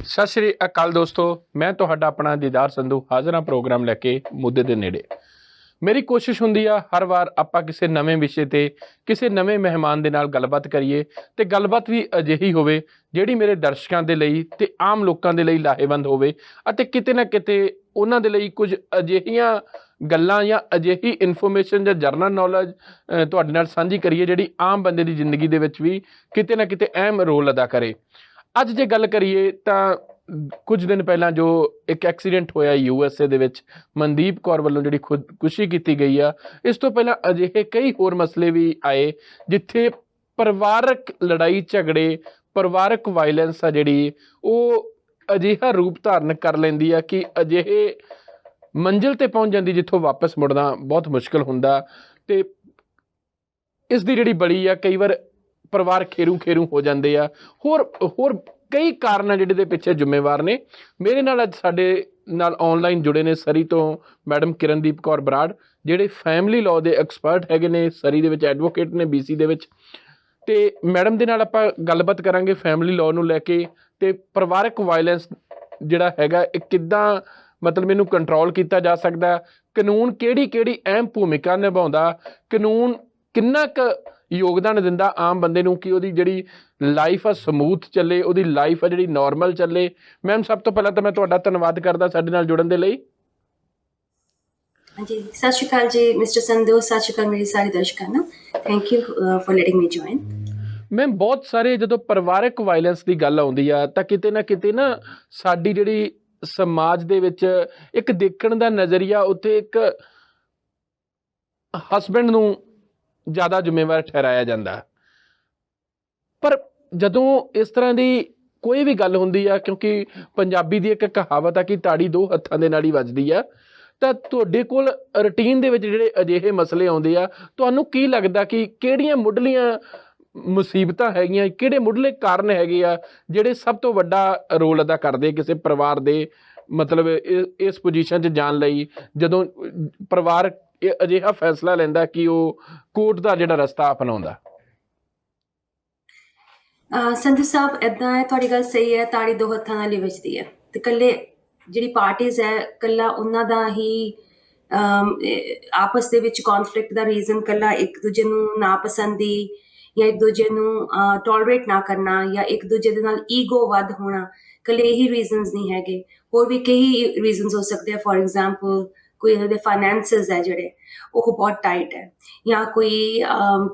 ਸਤਿ ਸ਼੍ਰੀ ਅਕਾਲ ਦੋਸਤੋ, ਮੈਂ ਤੁਹਾਡਾ ਆਪਣਾ ਦੀਦਾਰ ਸੰਧੂ ਹਾਜ਼ਰ ਹਾਂ ਪ੍ਰੋਗਰਾਮ ਲੈ ਕੇ ਮੁੱਦੇ ਦੇ ਨੇੜੇ। ਮੇਰੀ ਕੋਸ਼ਿਸ਼ ਹੁੰਦੀ ਆ ਹਰ ਵਾਰ ਆਪਾਂ ਕਿਸੇ ਨਵੇਂ ਵਿਸ਼ੇ ਤੇ ਕਿਸੇ ਨਵੇਂ ਮਹਿਮਾਨ ਦੇ ਨਾਲ ਗੱਲਬਾਤ ਕਰੀਏ ਤੇ ਗੱਲਬਾਤ ਵੀ ਅਜਿਹੀ ਹੋਵੇ ਜਿਹੜੀ ਮੇਰੇ ਦਰਸ਼ਕਾਂ ਦੇ ਲਈ ਤੇ ਆਮ ਲੋਕਾਂ ਦੇ ਲਈ ਲਾਹੇਵੰਦ ਹੋਵੇ ਅਤੇ ਕਿਤੇ ਨਾ ਕਿਤੇ ਉਹਨਾਂ ਦੇ ਲਈ ਕੁਝ ਅਜਿਹੀਆਂ ਗੱਲਾਂ ਜਾਂ ਅਜਿਹੀ ਇਨਫੋਰਮੇਸ਼ਨ ਜਾਂ ਜਰਨਲ ਨੌਲੇਜ ਤੁਹਾਡੇ ਨਾਲ ਸਾਂਝੀ ਕਰੀਏ ਜਿਹੜੀ ਆਮ ਬੰਦੇ ਦੀ ਜ਼ਿੰਦਗੀ ਦੇ ਵਿੱਚ ਵੀ ਕਿਤੇ ਨਾ ਕਿਤੇ ਅਹਿਮ ਰੋਲ ਅਦਾ ਕਰੇ। ਅੱਜ ਜੇ ਗੱਲ ਕਰੀਏ ਤਾਂ ਕੁਝ ਦਿਨ ਪਹਿਲਾਂ ਜੋ ਇੱਕ ਐਕਸੀਡੈਂਟ ਹੋਇਆ USA ਦੇ ਵਿੱਚ, ਮਨਦੀਪ ਕੌਰ ਵੱਲੋਂ ਜਿਹੜੀ ਖੁਦਕੁਸ਼ੀ ਕੀਤੀ ਗਈ ਆ, ਇਸ ਤੋਂ ਪਹਿਲਾਂ ਅਜਿਹੇ ਕਈ ਹੋਰ ਮਸਲੇ ਵੀ ਆਏ ਜਿੱਥੇ ਪਰਿਵਾਰਕ ਲੜਾਈ ਝਗੜੇ, ਪਰਿਵਾਰਕ ਵਾਇਲੈਂਸ ਆ ਜਿਹੜੀ ਉਹ ਅਜਿਹਾ ਰੂਪ ਧਾਰਨ ਕਰ ਲੈਂਦੀ ਆ ਕਿ ਅਜਿਹੇ ਮੰਜ਼ਿਲ ਤੇ ਪਹੁੰਚ ਜਾਂਦੀ ਜਿੱਥੋਂ ਵਾਪਸ ਮੁੜਨਾ ਬਹੁਤ ਮੁਸ਼ਕਿਲ ਹੁੰਦਾ। ਤੇ ਇਸ ਦੀ ਜਿਹੜੀ ਬਲੀ ਆ, ਕਈ ਵਾਰ ਪਰਿਵਾਰ ਖੇਰੂ ਖੇਰੂ ਹੋ ਜਾਂਦੇ ਆ। ਹੋਰ ਕਈ ਕਾਰਨ ਆ ਜਿਹੜੇ ਦੇ ਪਿੱਛੇ ਜ਼ਿੰਮੇਵਾਰ ਨੇ। ਮੇਰੇ ਨਾਲ ਅੱਜ ਸਾਡੇ ਨਾਲ ਆਨਲਾਈਨ ਜੁੜੇ ਨੇ ਸਰੀ ਤੋਂ ਮੈਡਮ ਕਿਰਨਦੀਪ ਕੌਰ ਬਰਾੜ, ਜਿਹੜੇ ਫੈਮਿਲੀ ਲਾਅ ਦੇ ਐਕਸਪਰਟ ਹੈਗੇ ਨੇ, ਸਰੀ ਦੇ ਵਿੱਚ ਐਡਵੋਕੇਟ ਨੇ BC ਦੇ ਵਿੱਚ। ਤੇ ਮੈਡਮ ਦੇ ਨਾਲ ਆਪਾਂ ਗੱਲਬਾਤ ਕਰਾਂਗੇ ਫੈਮਿਲੀ ਲਾਅ ਨੂੰ ਲੈ ਕੇ ਤੇ ਪਰਿਵਾਰਕ ਵਾਇਲੈਂਸ ਜਿਹੜਾ ਹੈਗਾ ਇਹ ਕਿੱਦਾਂ ਮਤਲਬ ਇਹਨੂੰ ਕੰਟਰੋਲ ਕੀਤਾ ਜਾ ਸਕਦਾ, ਕਾਨੂੰਨ ਕਿਹੜੀ ਅਹਿਮ ਭੂਮਿਕਾ ਨਿਭਾਉਂਦਾ, ਕਾਨੂੰਨ ਕਿੰਨਾ ਕੁ ਯੋਗਦਾਨ ਦਿੰਦਾ ਆਮ ਬੰਦੇ ਨੂੰ ਕਿ ਉਹਦੀ ਜਿਹੜੀ ਲਾਈਫ ਆ ਸਮੂਥ ਚੱਲੇ, ਉਹਦੀ ਲਾਈਫ ਆ ਜਿਹੜੀ ਨੋਰਮਲ ਚੱਲੇ। ਮੈਮ, ਸਭ ਤੋਂ ਪਹਿਲਾਂ ਤਾਂ ਮੈਂ ਤੁਹਾਡਾ ਧੰਨਵਾਦ ਕਰਦਾ ਸਾਡੇ ਨਾਲ ਜੁੜਨ ਦੇ ਲਈ। ਹਾਂਜੀ, ਸਤਿ ਸ਼੍ਰੀ ਅਕਾਲ ਜੀ ਮਿਸਟਰ ਸੰਧੂ, ਸਤਿ ਸ਼੍ਰੀ ਅਕਾਲ ਮੇਰੇ ਸਾਰੇ ਦਰਸ਼ਕਾਂ ਨੂੰ। Thank you for letting me join. Ma'am, ਬਹੁਤ ਸਾਰੇ ਜਦੋਂ ਪਰਿਵਾਰਕ ਵਾਇਲੈਂਸ ਦੀ ਗੱਲ ਆਉਂਦੀ ਆ ਤਾਂ ਕਿਤੇ ਨਾ ਸਾਡੀ ਜਿਹੜੀ ਸਮਾਜ ਦੇ ਵਿੱਚ ਇੱਕ ਦੇਖਣ ਦਾ ਨਜ਼ਰੀਆ, ਉੱਥੇ ਇੱਕ ਹਸਬੈਂਡ ਨੂੰ ਜ਼ਿਆਦਾ ਜ਼ਿੰਮੇਵਾਰ ਠਹਿਰਾਇਆ ਜਾਂਦਾ। ਪਰ ਜਦੋਂ ਇਸ ਤਰ੍ਹਾਂ ਦੀ ਕੋਈ ਵੀ ਗੱਲ ਹੁੰਦੀ ਆ, ਕਿਉਂਕਿ ਪੰਜਾਬੀ ਦੀ ਇੱਕ ਕਹਾਵਤ ਆ ਕਿ ਤਾੜੀ ਦੋ ਹੱਥਾਂ ਦੇ ਨਾਲ ਹੀ ਵੱਜਦੀ ਆ, ਤਾਂ ਤੁਹਾਡੇ ਕੋਲ ਰੂਟੀਨ ਦੇ ਵਿੱਚ ਜਿਹੜੇ ਅਜਿਹੇ ਮਸਲੇ ਆਉਂਦੇ ਆ, ਤੁਹਾਨੂੰ ਕੀ ਲੱਗਦਾ ਕਿ ਕਿਹੜੀਆਂ ਮੁੱਢਲੀਆਂ ਮੁਸੀਬਤਾਂ ਹੈਗੀਆਂ, ਕਿਹੜੇ ਮੁੱਢਲੇ ਕਾਰਨ ਹੈਗੇ ਆ ਜਿਹੜੇ ਸਭ ਤੋਂ ਵੱਡਾ ਰੋਲ ਅਦਾ ਕਰਦੇ ਕਿਸੇ ਪਰਿਵਾਰ ਦੇ ਮਤਲਬ ਇਸ ਪੋਜੀਸ਼ਨ 'ਚ ਜਾਣ ਲਈ, ਜਦੋਂ ਪਰਿਵਾਰ ਅਜਿਹਾ ਫੈਸਲਾ ਲੈਂਦਾ ਕਿ ਉਹ ਕੋਰਟ ਦਾ ਜਿਹੜਾ ਰਸਤਾ ਅਪਣਾਉਂਦਾ? ਸੰਧੂ ਸਾਹਿਬ, ਇੱਦਾਂ ਹੈ, ਤੁਹਾਡੀ ਗੱਲ ਸਹੀ ਹੈ, ਤਾੜੀ ਦੋ ਹੱਥਾਂ ਨਾਲ ਹੀ ਵੱਜਦੀ ਹੈ। ਤੇ ਇਕੱਲੇ ਜਿਹੜੀ ਪਾਰਟੀਜ਼ ਹੈ, ਇਕੱਲਾ ਉਹਨਾਂ ਦਾ ਹੀ ਆਪਸ ਦੇ ਵਿੱਚ ਕੌਨਫਲਿਕਟ ਦਾ ਰੀਜ਼ਨ ਇਕੱਲਾ ਇੱਕ ਦੂਜੇ ਨੂੰ ਨਾਪਸੰਦੀ ਜਾਂ ਇੱਕ ਦੂਜੇ ਨੂੰ ਟੋਲਰੇਟ ਨਾ ਕਰਨਾ ਜਾਂ ਇੱਕ ਦੂਜੇ ਦੇ ਨਾਲ ਈਗੋ ਵੱਧ ਹੋਣਾ, ਇਕੱਲੇ ਇਹੀ ਰੀਜ਼ਨਸ ਨਹੀਂ ਹੈਗੇ। ਹੋਰ ਵੀ ਕਈ ਰੀਜ਼ਨਸ ਹੋ ਸਕਦੇ ਆ। ਫੋਰ ਐਗਜ਼ਾਮਪਲ, ਕੋਈ ਇਹਨਾਂ ਦੇ ਫਾਈਨੈਂਸਿਸ ਹੈ ਜਿਹੜੇ ਉਹ ਬਹੁਤ ਟਾਈਟ ਹੈ, ਜਾਂ ਕੋਈ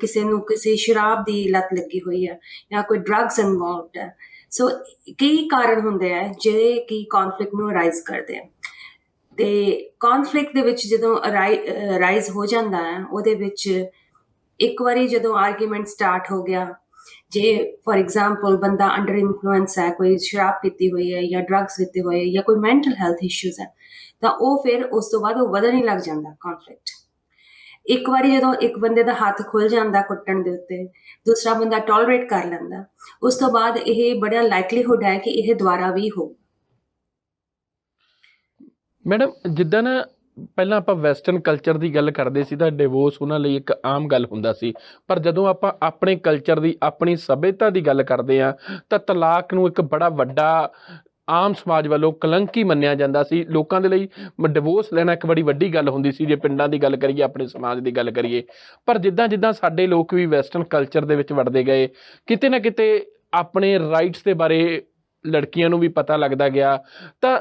ਕਿਸੇ ਨੂੰ ਕਿਸੇ ਸ਼ਰਾਬ ਦੀ ਲੱਤ ਲੱਗੀ ਹੋਈ ਹੈ, ਜਾਂ ਕੋਈ ਡਰੱਗਸ ਇਨਵੋਲਵਡ ਹੈ। ਸੋ ਕਈ ਕਾਰਨ ਹੁੰਦੇ ਆ ਜਿਹੜੇ ਕਿ ਕੌਨਫਲਿਕਟ ਨੂੰ ਅਰਾਈਜ਼ ਕਰਦੇ ਆ। ਤੇ ਕੌਨਫਲਿਕਟ ਦੇ ਵਿੱਚ ਜਦੋਂ ਅਰਾਈਜ਼ ਹੋ ਜਾਂਦਾ ਹੈ, ਉਹਦੇ ਵਿੱਚ ਇੱਕ ਵਾਰੀ ਜਦੋਂ ਆਰਗੂਮੈਂਟ ਸਟਾਰਟ ਹੋ ਗਿਆ, ਜੇ ਫੋਰ ਐਗਜ਼ਾਮਪਲ ਬੰਦਾ ਅੰਡਰ ਇਨਫਲੂਐਂਸ ਹੈ, ਕੋਈ ਸ਼ਰਾਬ ਪੀਤੀ ਹੋਈ ਹੈ ਜਾਂ ਡਰੱਗਸ ਲਿੱਤੇ ਹੋਏ ਜਾਂ ਕੋਈ ਮੈਂਟਲ ਹੈਲਥ ਇਸ਼ੂਜ਼ ਹੈ, ਤਾਂ ਉਹ ਫਿਰ ਉਸ ਤੋਂ ਬਾਅਦ ਉਹ ਵਧਣ ਹੀ ਲੱਗ ਜਾਂਦਾ ਕੌਨਫਲਿਕਟ। ਇੱਕ ਵਾਰੀ ਜਦੋਂ ਇੱਕ ਬੰਦੇ ਦਾ ਹੱਥ ਖੁੱਲ ਜਾਂਦਾ ਕੁੱਟਣ ਦੇ ਉੱਤੇ, ਦੂਸਰਾ ਬੰਦਾ ਟੋਲਰੇਟ ਕਰ ਲੈਂਦਾ, ਉਸ ਤੋਂ ਬਾਅਦ ਇਹ ਬੜਾ ਲਾਈਕਲੀਹੁੱਡ ਹੈ ਕਿ ਇਹ ਦੁਬਾਰਾ ਵੀ ਹੋ। ਮੈਡਮ, ਜਿੱਦਾਂ ਨਾ ਪਹਿਲਾਂ ਆਪਾਂ ਵੈਸਟਰਨ ਕਲਚਰ ਦੀ ਗੱਲ ਕਰਦੇ ਸੀ ਤਾਂ ਡਿਵੋਰਸ ਉਹਨਾਂ ਲਈ ਇੱਕ ਆਮ ਗੱਲ ਹੁੰਦਾ ਸੀ, ਪਰ ਜਦੋਂ ਆਪਾਂ ਆਪਣੇ ਕਲਚਰ ਦੀ, ਆਪਣੀ ਸੱਭਿਅਤਾ ਦੀ ਗੱਲ ਕਰਦੇ ਹਾਂ ਤਾਂ ਤਲਾਕ ਨੂੰ ਇੱਕ ਬੜਾ ਵੱਡਾ ਆਮ ਸਮਾਜ ਵੱਲੋਂ ਕਲੰਕ ਹੀ ਮੰਨਿਆ ਜਾਂਦਾ ਸੀ। ਲੋਕਾਂ ਦੇ ਲਈ ਡਿਵੋਰਸ ਲੈਣਾ ਇੱਕ ਬੜੀ ਵੱਡੀ ਗੱਲ ਹੁੰਦੀ ਸੀ, ਜੇ ਪਿੰਡਾਂ ਦੀ ਗੱਲ ਕਰੀਏ, ਆਪਣੇ ਸਮਾਜ ਦੀ ਗੱਲ ਕਰੀਏ। ਪਰ ਜਿੱਦਾਂ ਸਾਡੇ ਲੋਕ ਵੀ ਵੈਸਟਰਨ ਕਲਚਰ ਦੇ ਵਿੱਚ ਵੜਦੇ ਗਏ, ਕਿਤੇ ਨਾ ਕਿਤੇ ਆਪਣੇ ਰਾਈਟਸ ਦੇ ਬਾਰੇ ਲੜਕੀਆਂ ਨੂੰ ਵੀ ਪਤਾ ਲੱਗਦਾ ਗਿਆ, ਤਾਂ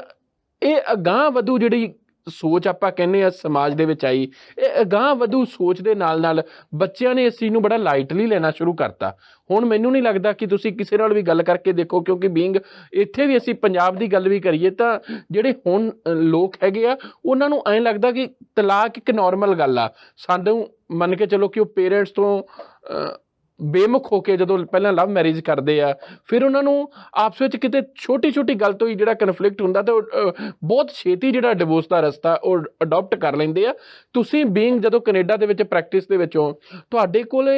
ਇਹ ਅਗਾਂਹ ਵਧੂ ਜਿਹੜੀ ਸੋਚ ਆਪਾਂ ਕਹਿੰਦੇ ਆ ਸਮਾਜ ਦੇ ਵਿੱਚ ਆਈ, ਇਹ ਅਗਾਂਹ ਵਧੂ ਸੋਚ ਦੇ ਨਾਲ ਬੱਚਿਆਂ ਨੇ ਇਸ ਚੀਜ਼ ਨੂੰ ਬੜਾ ਲਾਈਟਲੀ ਲੈਣਾ ਸ਼ੁਰੂ ਕਰਤਾ। ਹੁਣ ਮੈਨੂੰ ਨਹੀਂ ਲੱਗਦਾ ਕਿ ਤੁਸੀਂ ਕਿਸੇ ਨਾਲ ਵੀ ਗੱਲ ਕਰਕੇ ਦੇਖੋ, ਕਿਉਂਕਿ ਬੀਇੰਗ ਇੱਥੇ ਵੀ ਅਸੀਂ ਪੰਜਾਬ ਦੀ ਗੱਲ ਵੀ ਕਰੀਏ ਤਾਂ ਜਿਹੜੇ ਹੁਣ ਲੋਕ ਹੈਗੇ ਆ ਉਹਨਾਂ ਨੂੰ ਐਂ ਲੱਗਦਾ ਕਿ ਤਲਾਕ ਇੱਕ ਨੋਰਮਲ ਗੱਲ ਆ। ਸਾਨੂੰ ਮੰਨ ਕੇ ਚਲੋ ਕਿ ਉਹ ਪੇਰੈਂਟਸ ਤੋਂ ਬੇਮੁਖ ਹੋ ਕੇ ਜਦੋਂ ਪਹਿਲਾਂ ਲਵ ਮੈਰਿਜ ਕਰਦੇ ਆ, ਫਿਰ ਉਹਨਾਂ ਨੂੰ ਆਪਸ ਵਿੱਚ ਕਿਤੇ ਛੋਟੀ ਗੱਲ ਤੋਂ ਹੀ ਜਿਹੜਾ ਕਨਫਲਿਕਟ ਹੁੰਦਾ ਤਾਂ ਉਹ ਬਹੁਤ ਛੇਤੀ ਜਿਹੜਾ ਡਿਵੋਰਸ ਦਾ ਰਸਤਾ ਉਹ ਅਡੋਪਟ ਕਰ ਲੈਂਦੇ ਆ। ਤੁਸੀਂ ਬੀਇੰਗ ਜਦੋਂ ਕੈਨੇਡਾ ਦੇ ਵਿੱਚ ਪ੍ਰੈਕਟਿਸ ਦੇ ਵਿੱਚੋਂ, ਤੁਹਾਡੇ ਕੋਲ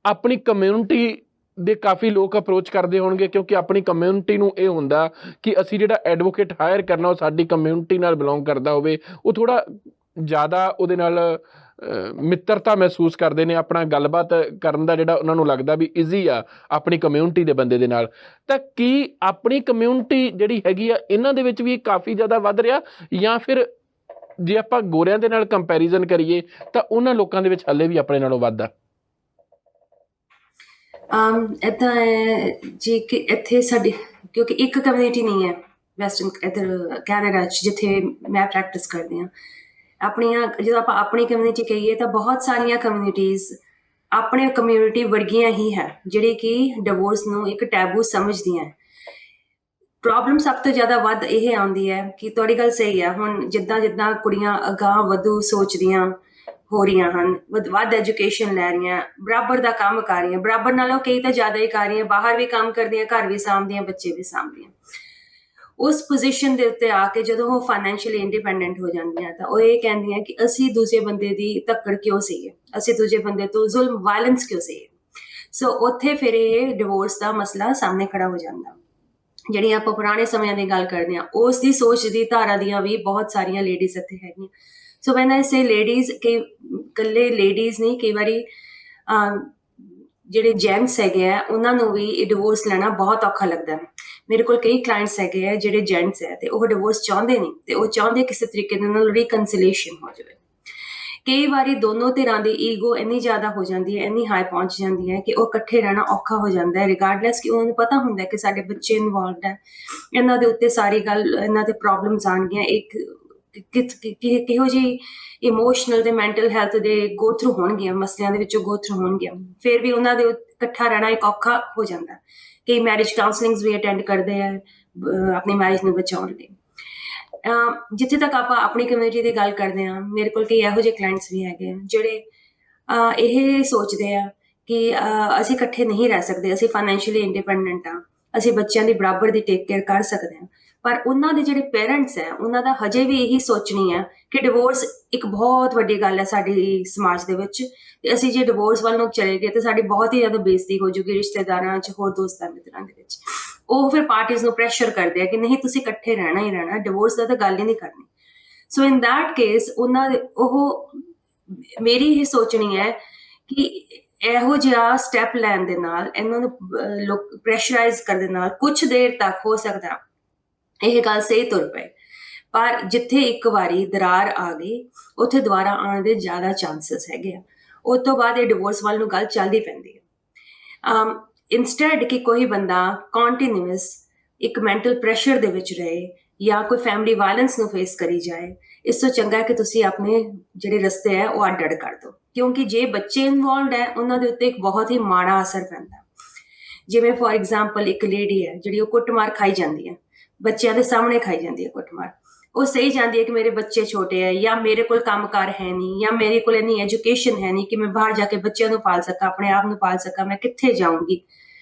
ਆਪਣੀ ਕਮਿਊਨਿਟੀ ਦੇ ਕਾਫੀ ਲੋਕ ਅਪਰੋਚ ਕਰਦੇ ਹੋਣਗੇ, ਕਿਉਂਕਿ ਆਪਣੀ ਕਮਿਊਨਿਟੀ ਨੂੰ ਇਹ ਹੁੰਦਾ ਕਿ ਅਸੀਂ ਜਿਹੜਾ ਐਡਵੋਕੇਟ ਹਾਇਰ ਕਰਨਾ ਉਹ ਸਾਡੀ ਕਮਿਊਨਿਟੀ ਨਾਲ ਬਿਲੋਂਗ ਕਰਦਾ ਹੋਵੇ, ਉਹ ਥੋੜ੍ਹਾ ਜ਼ਿਆਦਾ ਉਹਦੇ ਨਾਲ ਮਿੱਤਰਤਾ ਮਹਿਸੂਸ ਕਰਦੇ ਨੇ, ਆਪਣਾ ਗੱਲਬਾਤ ਕਰਨ ਦਾ ਜਿਹੜਾ ਉਹਨਾਂ ਨੂੰ ਲੱਗਦਾ ਵੀ ਈਜ਼ੀ ਆ ਆਪਣੀ ਕਮਿਊਨਿਟੀ ਦੇ ਬੰਦੇ ਦੇ ਨਾਲ। ਤਾਂ ਕੀ ਆਪਣੀ ਕਮਿਊਨਿਟੀ ਜਿਹੜੀ ਹੈਗੀ ਆ ਇਹਨਾਂ ਦੇ ਵਿੱਚ ਵੀ ਇਹ ਕਾਫੀ ਜ਼ਿਆਦਾ ਵੱਧ ਰਿਹਾ, ਜਾਂ ਫਿਰ ਜੇ ਆਪਾਂ ਗੋਰਿਆਂ ਦੇ ਨਾਲ ਕੰਪੈਰੀਜ਼ਨ ਕਰੀਏ ਤਾਂ ਉਹਨਾਂ ਲੋਕਾਂ ਦੇ ਵਿੱਚ ਹੱਲੇ ਵੀ ਆਪਣੇ ਨਾਲੋਂ ਵੱਧ ਆ? ਇੱਦਾਂ ਹੈ ਜੀ ਕਿ ਇੱਥੇ ਸਾਡੀ, ਕਿਉਂਕਿ ਇੱਕ ਕਮਿਊਨਿਟੀ ਨਹੀਂ ਹੈ ਵੈਸਟਰਨ ਇੱਧਰ ਕੈਨੇਡਾ 'ਚ ਜਿੱਥੇ ਮੈਂ ਪ੍ਰੈਕਟਿਸ ਕਰਦੀ ਹਾਂ। ਆਪਣੀਆਂ ਜਦੋਂ ਆਪਾਂ ਆਪਣੀ ਕਮਿਊਨਿਟੀ ਕਹੀਏ ਤਾਂ ਬਹੁਤ ਸਾਰੀਆਂ ਕਮਿਊਨਿਟੀਜ਼ ਆਪਣੇ ਕਮਿਊਨਿਟੀ ਵਰਗੀਆਂ ਹੀ ਹੈ ਜਿਹੜੀ ਕਿ ਡਿਵੋਰਸ ਨੂੰ ਇੱਕ ਟੈਬੂ ਸਮਝਦੀਆਂ ਹੈ। ਪ੍ਰੋਬਲਮ ਸਭ ਤੋਂ ਜ਼ਿਆਦਾ ਵੱਧ ਇਹ ਆਉਂਦੀ ਹੈ ਕਿ ਤੁਹਾਡੀ ਗੱਲ ਸਹੀ ਹੈ, ਹੁਣ ਜਿੱਦਾਂ ਜਿੱਦਾਂ ਕੁੜੀਆਂ ਅਗਾਂਹ ਵਧੂ ਸੋਚਦੀਆਂ ਹੋ ਰਹੀਆਂ ਹਨ, ਵੱਧ ਐਜੂਕੇਸ਼ਨ ਲੈ ਰਹੀਆਂ, ਬਰਾਬਰ ਦਾ ਕੰਮ ਕਰ ਰਹੀਆਂ, ਬਰਾਬਰ ਨਾਲੋਂ ਕਈ ਤਾਂ ਜ਼ਿਆਦਾ ਹੀ ਕਰ ਰਹੀਆਂ, ਬਾਹਰ ਵੀ ਕੰਮ ਕਰਦੀਆਂ, ਘਰ ਵੀ ਸਾਂਭਦੀਆਂ, ਬੱਚੇ ਵੀ ਸਾਂਭਦੀਆਂ। ਉਸ ਪੋਜੀਸ਼ਨ ਦੇ ਉੱਤੇ ਆ ਕੇ ਜਦੋਂ ਉਹ ਫਾਈਨੈਂਸ਼ੀਅਲੀ ਇੰਡੀਪੈਂਡੈਂਟ ਹੋ ਜਾਂਦੀਆਂ ਤਾਂ ਉਹ ਇਹ ਕਹਿੰਦੀਆਂ ਕਿ ਅਸੀਂ ਦੂਜੇ ਬੰਦੇ ਦੀ ਧੱਕੜ ਕਿਉਂ ਸਹੀਏ, ਅਸੀਂ ਦੂਜੇ ਬੰਦੇ ਤੋਂ ਜ਼ੁਲਮ ਵਾਇਲੈਂਸ ਕਿਉਂ ਸਹੀਏ। ਸੋ ਉੱਥੇ ਫਿਰ ਇਹ ਡਿਵੋਰਸ ਦਾ ਮਸਲਾ ਸਾਹਮਣੇ ਖੜਾ ਹੋ ਜਾਂਦਾ। ਜਿਹੜੀ ਆਪਾਂ ਪੁਰਾਣੇ ਸਮਿਆਂ ਦੀ ਗੱਲ ਕਰਦੇ ਹਾਂ, ਉਸ ਦੀ ਸੋਚ ਦੀ ਧਾਰਾ ਦੀਆਂ ਵੀ ਬਹੁਤ ਸਾਰੀਆਂ ਲੇਡੀਜ਼ ਇੱਥੇ ਹੈਗੀਆਂ। So when I say ladies, ਕਿ ਇਕੱਲੇ ਲੇਡੀਜ਼ ਨਹੀਂ, ਕਈ ਵਾਰੀ ਜਿਹੜੇ ਜੈਂਟਸ ਹੈਗੇ ਆ ਉਹਨਾਂ ਨੂੰ ਵੀ ਇਹ ਡਿਵੋਰਸ ਲੈਣਾ ਬਹੁਤ ਔਖਾ ਲੱਗਦਾ ਹੈ। ਮੇਰੇ ਕੋਲ ਕਈ ਕਲਾਇੰਟਸ ਹੈਗੇ ਆ ਜਿਹੜੇ ਜੈਂਟਸ ਹੈ ਤੇ ਉਹ ਡਿਵੋਰਸ ਚਾਹੁੰਦੇ ਨਹੀਂ, ਤੇ ਉਹ ਚਾਹੁੰਦੇ ਕਿਸੇ ਤਰੀਕੇ ਦੇ ਨਾਲ ਰੀਕਨਸੀਲੇਸ਼ਨ ਹੋ ਜਾਵੇ। ਕਈ ਵਾਰੀ ਦੋਨੋਂ ਧਿਰਾਂ ਦੀ ਈਗੋ ਇੰਨੀ ਜ਼ਿਆਦਾ ਹੋ ਜਾਂਦੀ ਹੈ, ਇੰਨੀ ਹਾਈ ਪਹੁੰਚ ਜਾਂਦੀ ਹੈ ਕਿ ਉਹ ਇਕੱਠੇ ਰਹਿਣਾ ਔਖਾ ਹੋ ਜਾਂਦਾ ਹੈ, ਰਿਗਾਰਡਲੈਸ ਕਿ ਉਹਨਾਂ ਨੂੰ ਪਤਾ ਹੁੰਦਾ ਕਿ ਸਾਡੇ ਬੱਚੇ ਇਨਵੋਲਵਡ ਹੈ, ਇਹਨਾਂ ਦੇ ਉੱਤੇ ਸਾਰੀ ਗੱਲ, ਇਹਨਾਂ ਦੇ ਪ੍ਰੋਬਲਮਸ ਆਉਣਗੀਆਂ, ਇੱਕ ਕਿਹੋ ਜਿਹੀ ਇਮੋਸ਼ਨਲ ਤੇ ਮੈਂਟਲ ਹੈਲਥ ਦੇ ਗੋ ਥਰੂ ਹੋਣਗੀਆਂ, ਮਸਲਿਆਂ ਦੇ ਵਿੱਚੋਂ ਗੋ ਥਰੂ ਹੋਣਗੀਆਂ। ਫਿਰ ਵੀ ਉਹਨਾਂ ਦੇ ਇਕੱਠਾ ਰਹਿਣਾ ਇੱਕ ਔਖਾ ਹੋ ਜਾਂਦਾ। ਕਈ ਮੈਰਿਜ ਕਾਉਂਸਲਿੰਗਸ ਵੀ ਅਟੈਂਡ ਕਰਦੇ ਆ ਆਪਣੀ ਮੈਰਿਜ ਨੂੰ ਬਚਾਉਣ ਲਈ। ਜਿੱਥੇ ਤੱਕ ਆਪਾਂ ਆਪਣੀ ਕਮਿਊਨਿਟੀ ਦੀ ਗੱਲ ਕਰਦੇ ਹਾਂ, ਮੇਰੇ ਕੋਲ ਕਈ ਇਹੋ ਜਿਹੇ ਕਲਾਇੰਟਸ ਵੀ ਹੈਗੇ ਆ ਜਿਹੜੇ ਇਹ ਸੋਚਦੇ ਆ ਕਿ ਅਸੀਂ ਇਕੱਠੇ ਨਹੀਂ ਰਹਿ ਸਕਦੇ, ਅਸੀਂ ਫਾਈਨੈਂਸ਼ੀਅਲੀ ਇੰਡੀਪੈਂਡੈਂਟ ਆ, ਅਸੀਂ ਬੱਚਿਆਂ ਦੀ ਬਰਾਬਰ ਦੀ ਟੇਕ ਕੇਅਰ ਕਰ ਸਕਦੇ ਹਾਂ, ਪਰ ਉਹਨਾਂ ਦੇ ਜਿਹੜੇ ਪੇਰੈਂਟਸ ਹੈ ਉਹਨਾਂ ਦਾ ਹਜੇ ਵੀ ਇਹੀ ਸੋਚਣੀ ਹੈ ਕਿ ਡਿਵੋਰਸ ਇੱਕ ਬਹੁਤ ਵੱਡੀ ਗੱਲ ਹੈ ਸਾਡੀ ਸਮਾਜ ਦੇ ਵਿੱਚ, ਤੇ ਅਸੀਂ ਜੇ ਡਿਵੋਰਸ ਵੱਲ ਨੂੰ ਚਲੇ ਗਏ ਤਾਂ ਸਾਡੀ ਬਹੁਤ ਹੀ ਜ਼ਿਆਦਾ ਬੇਇੱਜ਼ਤੀ ਹੋ ਜੂਗੀ ਰਿਸ਼ਤੇਦਾਰਾਂ 'ਚ, ਹੋਰ ਦੋਸਤਾਂ ਮਿੱਤਰਾਂ ਦੇ ਵਿੱਚ। ਉਹ ਫਿਰ ਪਾਰਟੀਜ਼ ਨੂੰ ਪ੍ਰੈਸ਼ਰ ਕਰਦੇ ਆ ਕਿ ਨਹੀਂ ਤੁਸੀਂ ਇਕੱਠੇ ਰਹਿਣਾ ਹੀ ਰਹਿਣਾ, ਡਿਵੋਰਸ ਦਾ ਤਾਂ ਗੱਲ ਹੀ ਨਹੀਂ ਕਰਨੀ। ਸੋ ਇਨ ਦੈਟ ਕੇਸ ਉਹਨਾਂ ਦੇ ਉਹ ਮੇਰੀ ਇਹ ਸੋਚਣੀ ਹੈ ਕਿ ਇਹੋ ਜਿਹਾ ਸਟੈਪ ਲੈਣ ਦੇ ਨਾਲ, ਇਹਨਾਂ ਨੂੰ ਪ੍ਰੈਸ਼ਰਾਈਜ਼ ਕਰਨ ਦੇ ਨਾਲ ਕੁਛ ਦੇਰ ਤੱਕ ਹੋ ਸਕਦਾ ਇਹ ਗੱਲ ਸਹੀ ਤੁਰ ਪਏ, ਪਰ ਜਿੱਥੇ ਇੱਕ ਵਾਰੀ ਦਰਾਰ ਆ ਗਈ ਉੱਥੇ ਦੁਬਾਰਾ ਆਉਣ ਦੇ ਜ਼ਿਆਦਾ ਚਾਂਸਸ ਹੈਗੇ ਆ। ਉਸ ਤੋਂ ਬਾਅਦ ਇਹ ਡਿਵੋਰਸ ਵੱਲ ਨੂੰ ਗੱਲ ਚੱਲਦੀ ਪੈਂਦੀ ਹੈ। ਇੰਸਟੈਡ ਕਿ ਕੋਈ ਬੰਦਾ ਕੰਟੀਨਿਊਸ ਇੱਕ ਮੈਂਟਲ ਪ੍ਰੈਸ਼ਰ ਦੇ ਵਿੱਚ ਰਹੇ ਜਾਂ ਕੋਈ ਫੈਮਿਲੀ ਵਾਇਲੈਂਸ ਨੂੰ ਫੇਸ ਕਰੀ ਜਾਏ, ਇਸ ਤੋਂ ਚੰਗਾ ਕਿ ਤੁਸੀਂ ਆਪਣੇ ਜਿਹੜੇ ਰਸਤੇ ਹੈ ਉਹ ਅੱਡ ਕਰ ਦਿਓ, ਕਿਉਂਕਿ ਜੇ ਬੱਚੇ ਇਨਵੋਲਵਡ ਹੈ ਉਹਨਾਂ ਦੇ ਉੱਤੇ ਇੱਕ ਬਹੁਤ ਹੀ ਮਾੜਾ ਅਸਰ ਪੈਂਦਾ। ਜਿਵੇਂ ਫੋਰ ਐਗਜ਼ਾਮਪਲ ਇੱਕ ਲੇਡੀ ਹੈ ਜਿਹੜੀ ਉਹ ਕੁੱਟਮਾਰ ਖਾਈ ਜਾਂਦੀ ਹੈ, ਬੱਚਿਆਂ ਦੇ ਸਾਹਮਣੇ ਖਾਈ ਜਾਂਦੀ ਹੈ ਕੁੱਟਮਾਰ, ਉਹ ਸਹੀ ਜਾਂਦੀ ਹੈ ਕਿ ਮੇਰੇ ਬੱਚੇ ਛੋਟੇ ਹੈ, ਜਾਂ ਮੇਰੇ ਕੋਲ ਕੰਮਕਾਰ ਹੈ ਨਹੀਂ, ਜਾਂ ਮੇਰੇ ਕੋਲ ਇੰਨੀ ਐਜੂਕੇਸ਼ਨ ਹੈ ਨਹੀਂ ਕਿ ਮੈਂ ਬਾਹਰ ਜਾ ਕੇ ਬੱਚਿਆਂ ਨੂੰ ਪਾਲ ਸਕਾਂ, ਆਪਣੇ ਆਪ ਨੂੰ ਪਾਲ ਸਕਾਂ, ਮੈਂ ਕਿੱਥੇ ਜਾਊਂਗੀ।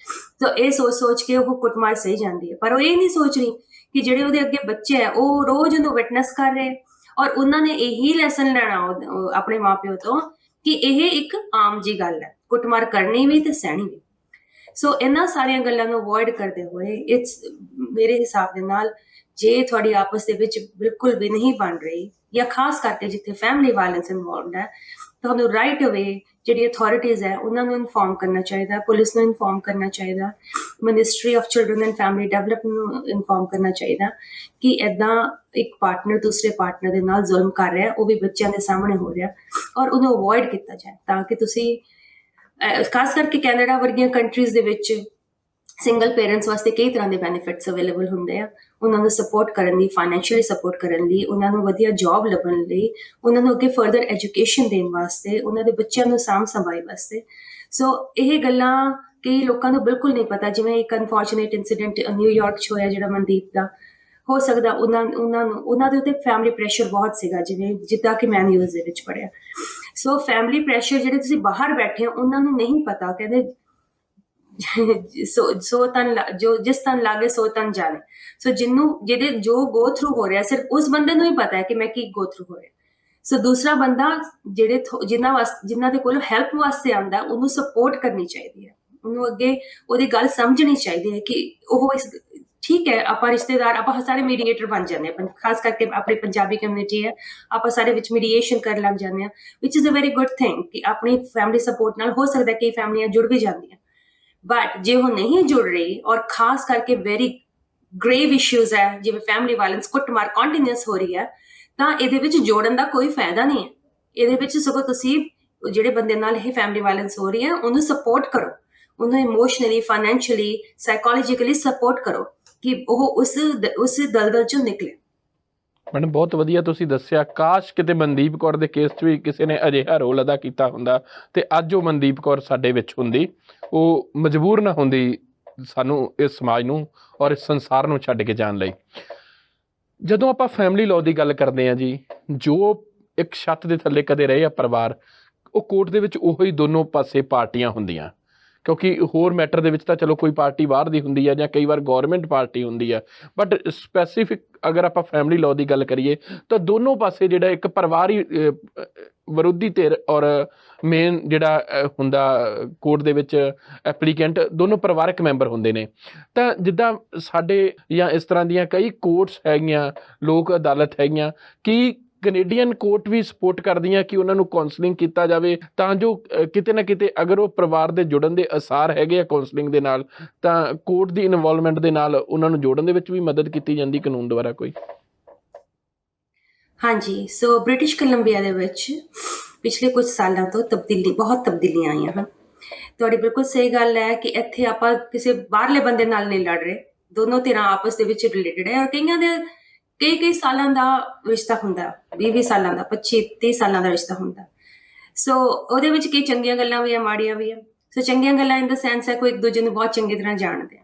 ਤਾਂ ਇਹ ਸੋਚ ਕੇ ਉਹ ਕੁੱਟਮਾਰ ਸਹੀ ਜਾਂਦੀ ਹੈ, ਪਰ ਉਹ ਇਹ ਨਹੀਂ ਸੋਚ ਰਹੀ ਕਿ ਜਿਹੜੇ ਉਹਦੇ ਅੱਗੇ ਬੱਚੇ ਹੈ ਉਹ ਰੋਜ਼ ਉਹਨੂੰ ਵਿਟਨੈਸ ਕਰ ਰਹੇ, ਔਰ ਉਹਨਾਂ ਨੇ ਇਹੀ ਲੈਸਨ ਲੈਣਾ ਆਪਣੇ ਮਾਪਿਓ ਤੋਂ ਕਿ ਇਹ ਇੱਕ ਆਮ ਜੀ ਗੱਲ ਹੈ, ਕੁੱਟਮਾਰ ਕਰਨੀ ਵੀ ਤੇ ਸਹਿਣੀ ਵੀ। ਸੋ ਇਹਨਾਂ ਸਾਰੀਆਂ ਗੱਲਾਂ ਨੂੰ ਅਵੋਇਡ ਕਰਦੇ ਹੋਏ ਇਟਸ ਮੇਰੇ ਹਿਸਾਬ ਦੇ ਨਾਲ, ਜੇ ਤੁਹਾਡੀ ਆਪਸ ਦੇ ਵਿੱਚ ਬਿਲਕੁਲ ਵੀ ਨਹੀਂ ਬਣ ਰਹੀ, ਜਾਂ ਖਾਸ ਕਰਕੇ ਜਿੱਥੇ ਫੈਮਿਲੀ ਵਾਇਲੈਂਸ ਇਨਵੋਲਵਡ ਹੈ, ਤੁਹਾਨੂੰ ਰਾਈਟ ਅਵੇ ਜਿਹੜੀ ਅਥਾਰਟੀਜ਼ ਹੈ ਉਹਨਾਂ ਨੂੰ ਇਨਫੋਰਮ ਕਰਨਾ ਚਾਹੀਦਾ, ਪੁਲਿਸ ਨੂੰ ਇਨਫੋਰਮ ਕਰਨਾ ਚਾਹੀਦਾ, ministry of children and family development ਨੂੰ ਇਨਫੋਰਮ ਕਰਨਾ ਚਾਹੀਦਾ ਕਿ ਇੱਦਾਂ ਇੱਕ ਪਾਰਟਨਰ ਦੂਸਰੇ ਪਾਰਟਨਰ ਦੇ ਨਾਲ ਜ਼ੁਲਮ ਕਰ ਰਿਹਾ, ਉਹ ਵੀ ਬੱਚਿਆਂ ਦੇ ਸਾਹਮਣੇ ਹੋ ਰਿਹਾ, ਔਰ ਉਹਨੂੰ ਅਵੋਇਡ ਕੀਤਾ ਜਾਏ, ਤਾਂ ਕਿ ਤੁਸੀਂ ਖਾਸ ਕਰਕੇ ਕੈਨੇਡਾ ਵਰਗੀਆਂ ਕੰਟਰੀਜ਼ ਦੇ ਵਿੱਚ ਸਿੰਗਲ ਪੇਰੈਂਟਸ ਵਾਸਤੇ ਕਈ ਤਰ੍ਹਾਂ ਦੇ ਬੈਨੀਫਿਟਸ ਅਵੇਲੇਬਲ ਹੁੰਦੇ ਆ, ਉਹਨਾਂ ਨੂੰ ਸਪੋਰਟ ਕਰਨ ਲਈ, ਫਾਈਨੈਂਸ਼ੀਅਲੀ ਸਪੋਰਟ ਕਰਨ ਲਈ, ਉਹਨਾਂ ਨੂੰ ਵਧੀਆ ਜੌਬ ਲੱਭਣ ਲਈ, ਉਹਨਾਂ ਨੂੰ ਅੱਗੇ ਫਰਦਰ ਐਜੂਕੇਸ਼ਨ ਦੇਣ ਵਾਸਤੇ, ਉਹਨਾਂ ਦੇ ਬੱਚਿਆਂ ਨੂੰ ਸਾਂਭ ਸੰਭਾਈ ਵਾਸਤੇ। ਸੋ ਇਹ ਗੱਲਾਂ ਕਈ ਲੋਕਾਂ ਨੂੰ ਬਿਲਕੁਲ ਨਹੀਂ ਪਤਾ। ਜਿਵੇਂ ਇੱਕ ਅਨਫੋਰਚੂਨੇਟ ਇੰਸੀਡੈਂਟ ਨਿਊਯਾਰਕ 'ਚ ਹੋਇਆ ਜਿਹੜਾ ਮਨਦੀਪ ਦਾ, ਹੋ ਸਕਦਾ ਉਹਨਾਂ ਦੇ ਉੱਤੇ ਫੈਮਿਲੀ ਪ੍ਰੈਸ਼ਰ ਬਹੁਤ ਸੀਗਾ, ਜਿੱਦਾਂ ਕਿ ਮੈਂ ਨਿਊਜ਼ ਦੇ ਵਿੱਚ ਪੜ੍ਹਿਆ। ਸੋ ਫੈਮਿਲੀ ਪ੍ਰੈਸ਼ਰ ਜਿਹੜੇ ਤੁਸੀਂ ਬਾਹਰ ਬੈਠੇ ਹੋ ਉਹਨਾਂ ਨੂੰ ਨਹੀਂ ਪਤਾ, ਕਹਿੰਦੇ ਸੋ ਤਨ ਜੋ ਜਿਸ ਤਨ ਲਾਗੇ ਸੋ ਤਨ ਜਾਣੇ। ਸੋ ਜਿਹਦੇ ਜੋ ਗੋ ਥਰੂ ਹੋ ਰਿਹਾ ਸਿਰਫ ਉਸ ਬੰਦੇ ਨੂੰ ਹੀ ਪਤਾ ਹੈ ਕਿ ਮੈਂ ਕੀ ਗੋ ਥਰੂ ਹੋ ਰਿਹਾ। ਸੋ ਦੂਸਰਾ ਬੰਦਾ ਜਿਨ੍ਹਾਂ ਦੇ ਕੋਲ ਹੈਲਪ ਵਾਸਤੇ ਆਉਂਦਾ ਉਹਨੂੰ ਸਪੋਰਟ ਕਰਨੀ ਚਾਹੀਦੀ ਹੈ, ਉਹਨੂੰ ਅੱਗੇ ਉਹਦੀ ਗੱਲ ਸਮਝਣੀ ਚਾਹੀਦੀ ਹੈ ਕਿ ਉਹ ठीक है ਆਪਾਂ ਰਿਸ਼ਤੇਦਾਰ ਆਪਾਂ ਸਾਰੇ ਮੀਡੀਏਟਰ ਬਣ ਜਾਂਦੇ ਆ ਖਾਸ ਕਰਕੇ ਆਪਣੀ ਪੰਜਾਬੀ ਕਮਿਊਨਿਟੀ ਹੈ ਆਪਾਂ ਸਾਰੇ ਵਿੱਚ ਮੀਡੀਏਸ਼ਨ ਕਰਨ ਲੱਗ ਜਾਂਦੇ ਆ ਵਿਚ is a very good thing ਕਿ ਆਪਣੀ ਫੈਮਿਲੀ ਸਪੋਰਟ ਨਾਲ ਹੋ ਸਕਦਾ ਕਈ ਫੈਮਲੀਆਂ ਜੁੜ ਵੀ ਜਾਂਦੀਆਂ ਬਟ ਜੇ ਉਹ ਨਹੀਂ ਜੁੜ ਰਹੀ ਔਰ ਖਾਸ ਕਰਕੇ ਵੈਰੀ ਗ੍ਰੇਵ ਇਸ਼ੂਜ਼ ਹੈ ਜਿਵੇਂ ਫੈਮਿਲੀ ਵਾਇਲੈਂਸ ਕੁੱਟਮਾਰ ਕੰਟੀਨਿਊਸ ਹੋ ਰਹੀ ਹੈ ਤਾਂ ਇਹਦੇ ਵਿੱਚ ਜੋੜਨ ਦਾ ਕੋਈ ਫਾਇਦਾ ਨਹੀਂ ਹੈ ਇਹਦੇ ਵਿੱਚ ਸਗੋਂ ਤੁਸੀਂ ਜਿਹੜੇ ਬੰਦੇ ਨਾਲ ਇਹ ਫੈਮਿਲੀ ਵਾਇਲੈਂਸ ਹੋ ਰਹੀ ਹੈ ਉਹਨੂੰ ਸਪੋਰਟ ਕਰੋ ਉਹਨੂੰ ਇਮੋਸ਼ਨਲੀ ਫਾਈਨੈਂਸ਼ੀਅਲੀ ਸਾਈਕੋਲੋਜੀਕਲੀ ਸਪੋਰਟ ਕਰੋ ਕਿ ਉਹ ਉਸ ਦਲਦਲ ਚੋਂ ਨਿਕਲੇ ਮੈਡਮ ਬਹੁਤ ਵਧੀਆ ਤੁਸੀਂ ਦੱਸਿਆ ਕਾਸ਼ ਕਿਤੇ ਮਨਦੀਪ ਕੌਰ ਦੇ ਕੇਸ 'ਚ ਵੀ ਕਿਸੇ ਨੇ ਅਜਿਹਾ ਰੋਲ ਅਦਾ ਕੀਤਾ ਹੁੰਦਾ ਤੇ ਅੱਜ ਉਹ ਮਨਦੀਪ ਕੌਰ ਸਾਡੇ ਵਿੱਚ ਹੁੰਦੀ ਉਹ ਮਜਬੂਰ ਨਾ ਹੁੰਦੀ ਸਾਨੂੰ ਇਸ ਸਮਾਜ ਨੂੰ ਔਰ ਇਸ ਸੰਸਾਰ ਨੂੰ ਛੱਡ ਕੇ ਜਾਣ ਲਈ ਜਦੋਂ ਆਪਾਂ ਫੈਮਿਲੀ ਲਾਅ ਦੀ ਗੱਲ ਕਰਦੇ ਹਾਂ ਜੀ ਜੋ ਇੱਕ ਛੱਤ ਦੇ ਥੱਲੇ ਕਦੇ ਰਹੇ ਆ ਪਰਿਵਾਰ ਉਹ ਕੋਰਟ ਦੇ ਵਿੱਚ ਉਹੀ ਦੋਨੋਂ ਪਾਸੇ ਪਾਰਟੀਆਂ ਹੁੰਦੀਆਂ ਕਿਉਂਕਿ ਹੋਰ ਮੈਟਰ ਦੇ ਵਿੱਚ ਤਾਂ ਚਲੋ ਕੋਈ ਪਾਰਟੀ ਬਾਹਰ ਦੀ ਹੁੰਦੀ ਹੈ ਜਾਂ ਕਈ ਵਾਰ ਗੌਰਮੈਂਟ ਪਾਰਟੀ ਹੁੰਦੀ ਹੈ ਬਟ ਸਪੈਸੀਫਿਕ ਅਗਰ ਆਪਾਂ ਫੈਮਿਲੀ ਲਾਅ ਦੀ ਗੱਲ ਕਰੀਏ ਤਾਂ ਦੋਨੋਂ ਪਾਸੇ ਜਿਹੜਾ ਇੱਕ ਪਰਿਵਾਰ ਹੀ ਵਿਰੋਧੀ ਧਿਰ ਔਰ ਮੇਨ ਜਿਹੜਾ ਹੁੰਦਾ ਕੋਰਟ ਦੇ ਵਿੱਚ ਐਪਲੀਕੈਂਟ ਦੋਨੋਂ ਪਰਿਵਾਰਕ ਮੈਂਬਰ ਹੁੰਦੇ ਨੇ ਤਾਂ ਜਿੱਦਾਂ ਸਾਡੇ ਜਾਂ ਇਸ ਤਰ੍ਹਾਂ ਦੀਆਂ ਕਈ ਕੋਰਟਸ ਹੈਗੀਆਂ ਲੋਕ ਅਦਾਲਤ ਹੈਗੀਆਂ ਕਿ ਕੈਨੇਡੀਅਨ ਕੋਰਟ ਵੀ ਸਪੋਰਟ ਕਰਦੀਆਂ ਕਿ ਉਹਨਾਂ ਨੂੰ ਕਾਉਂਸਲਿੰਗ ਕੀਤਾ ਜਾਵੇ ਤਾਂ ਜੋ ਕਿਤੇ ਨਾ ਕਿਤੇ ਅਗਰ ਉਹ ਪਰਿਵਾਰ ਦੇ ਜੁੜਨ ਦੇ ਅਸਾਰ ਹੈਗੇ ਆ ਕਾਉਂਸਲਿੰਗ ਦੇ ਨਾਲ ਤਾਂ ਕੋਰਟ ਦੀ ਇਨਵੋਲਵਮੈਂਟ ਦੇ ਨਾਲ ਉਹਨਾਂ ਨੂੰ ਜੋੜਨ ਦੇ ਵਿੱਚ ਵੀ ਮਦਦ ਕੀਤੀ ਜਾਂਦੀ ਕਾਨੂੰਨ ਦੁਆਰਾ ਕੋਈ ਹਾਂਜੀ ਸੋ ਬ੍ਰਿਟਿਸ਼ ਕੋਲੰਬੀਆ ਦੇ ਵਿੱਚ ਪਿਛਲੇ ਕੁਝ ਸਾਲਾਂ ਤੋਂ ਬਹੁਤ ਤਬਦੀਲੀਆਂ ਆਈਆਂ ਹਨ ਤੁਹਾਡੀ ਬਿਲਕੁਲ ਸਹੀ ਗੱਲ ਹੈ ਕਿ ਇੱਥੇ ਆਪਾਂ ਕਿਸੇ ਬਾਹਰਲੇ ਬੰਦੇ ਨਾਲ ਨਹੀਂ ਲੜ ਰਹੇ ਦੋਨੋਂ ਧਿਰਾਂ ਆਪਸ ਦੇ ਵਿੱਚ ਰਿਲੇਟਡ ਹੈ ਔਰ ਕਈਆਂ ਦੇ ਕਈ ਸਾਲਾਂ ਦਾ ਰਿਸ਼ਤਾ ਹੁੰਦਾ 20 ਸਾਲਾਂ ਦਾ 25-30 ਸਾਲਾਂ ਦਾ ਰਿਸ਼ਤਾ ਹੁੰਦਾ ਸੋ ਉਹਦੇ ਵਿੱਚ ਕਈ ਚੰਗੀਆਂ ਗੱਲਾਂ ਵੀ ਆ ਮਾੜੀਆਂ ਵੀ ਆ ਸੋ ਚੰਗੀਆਂ ਗੱਲਾਂ ਇਨ ਦਾ ਸੈਂਸ ਹੈ ਕੋਈ ਇੱਕ ਦੂਜੇ ਨੂੰ ਬਹੁਤ ਚੰਗੀ ਤਰ੍ਹਾਂ ਜਾਣਦੇ ਆ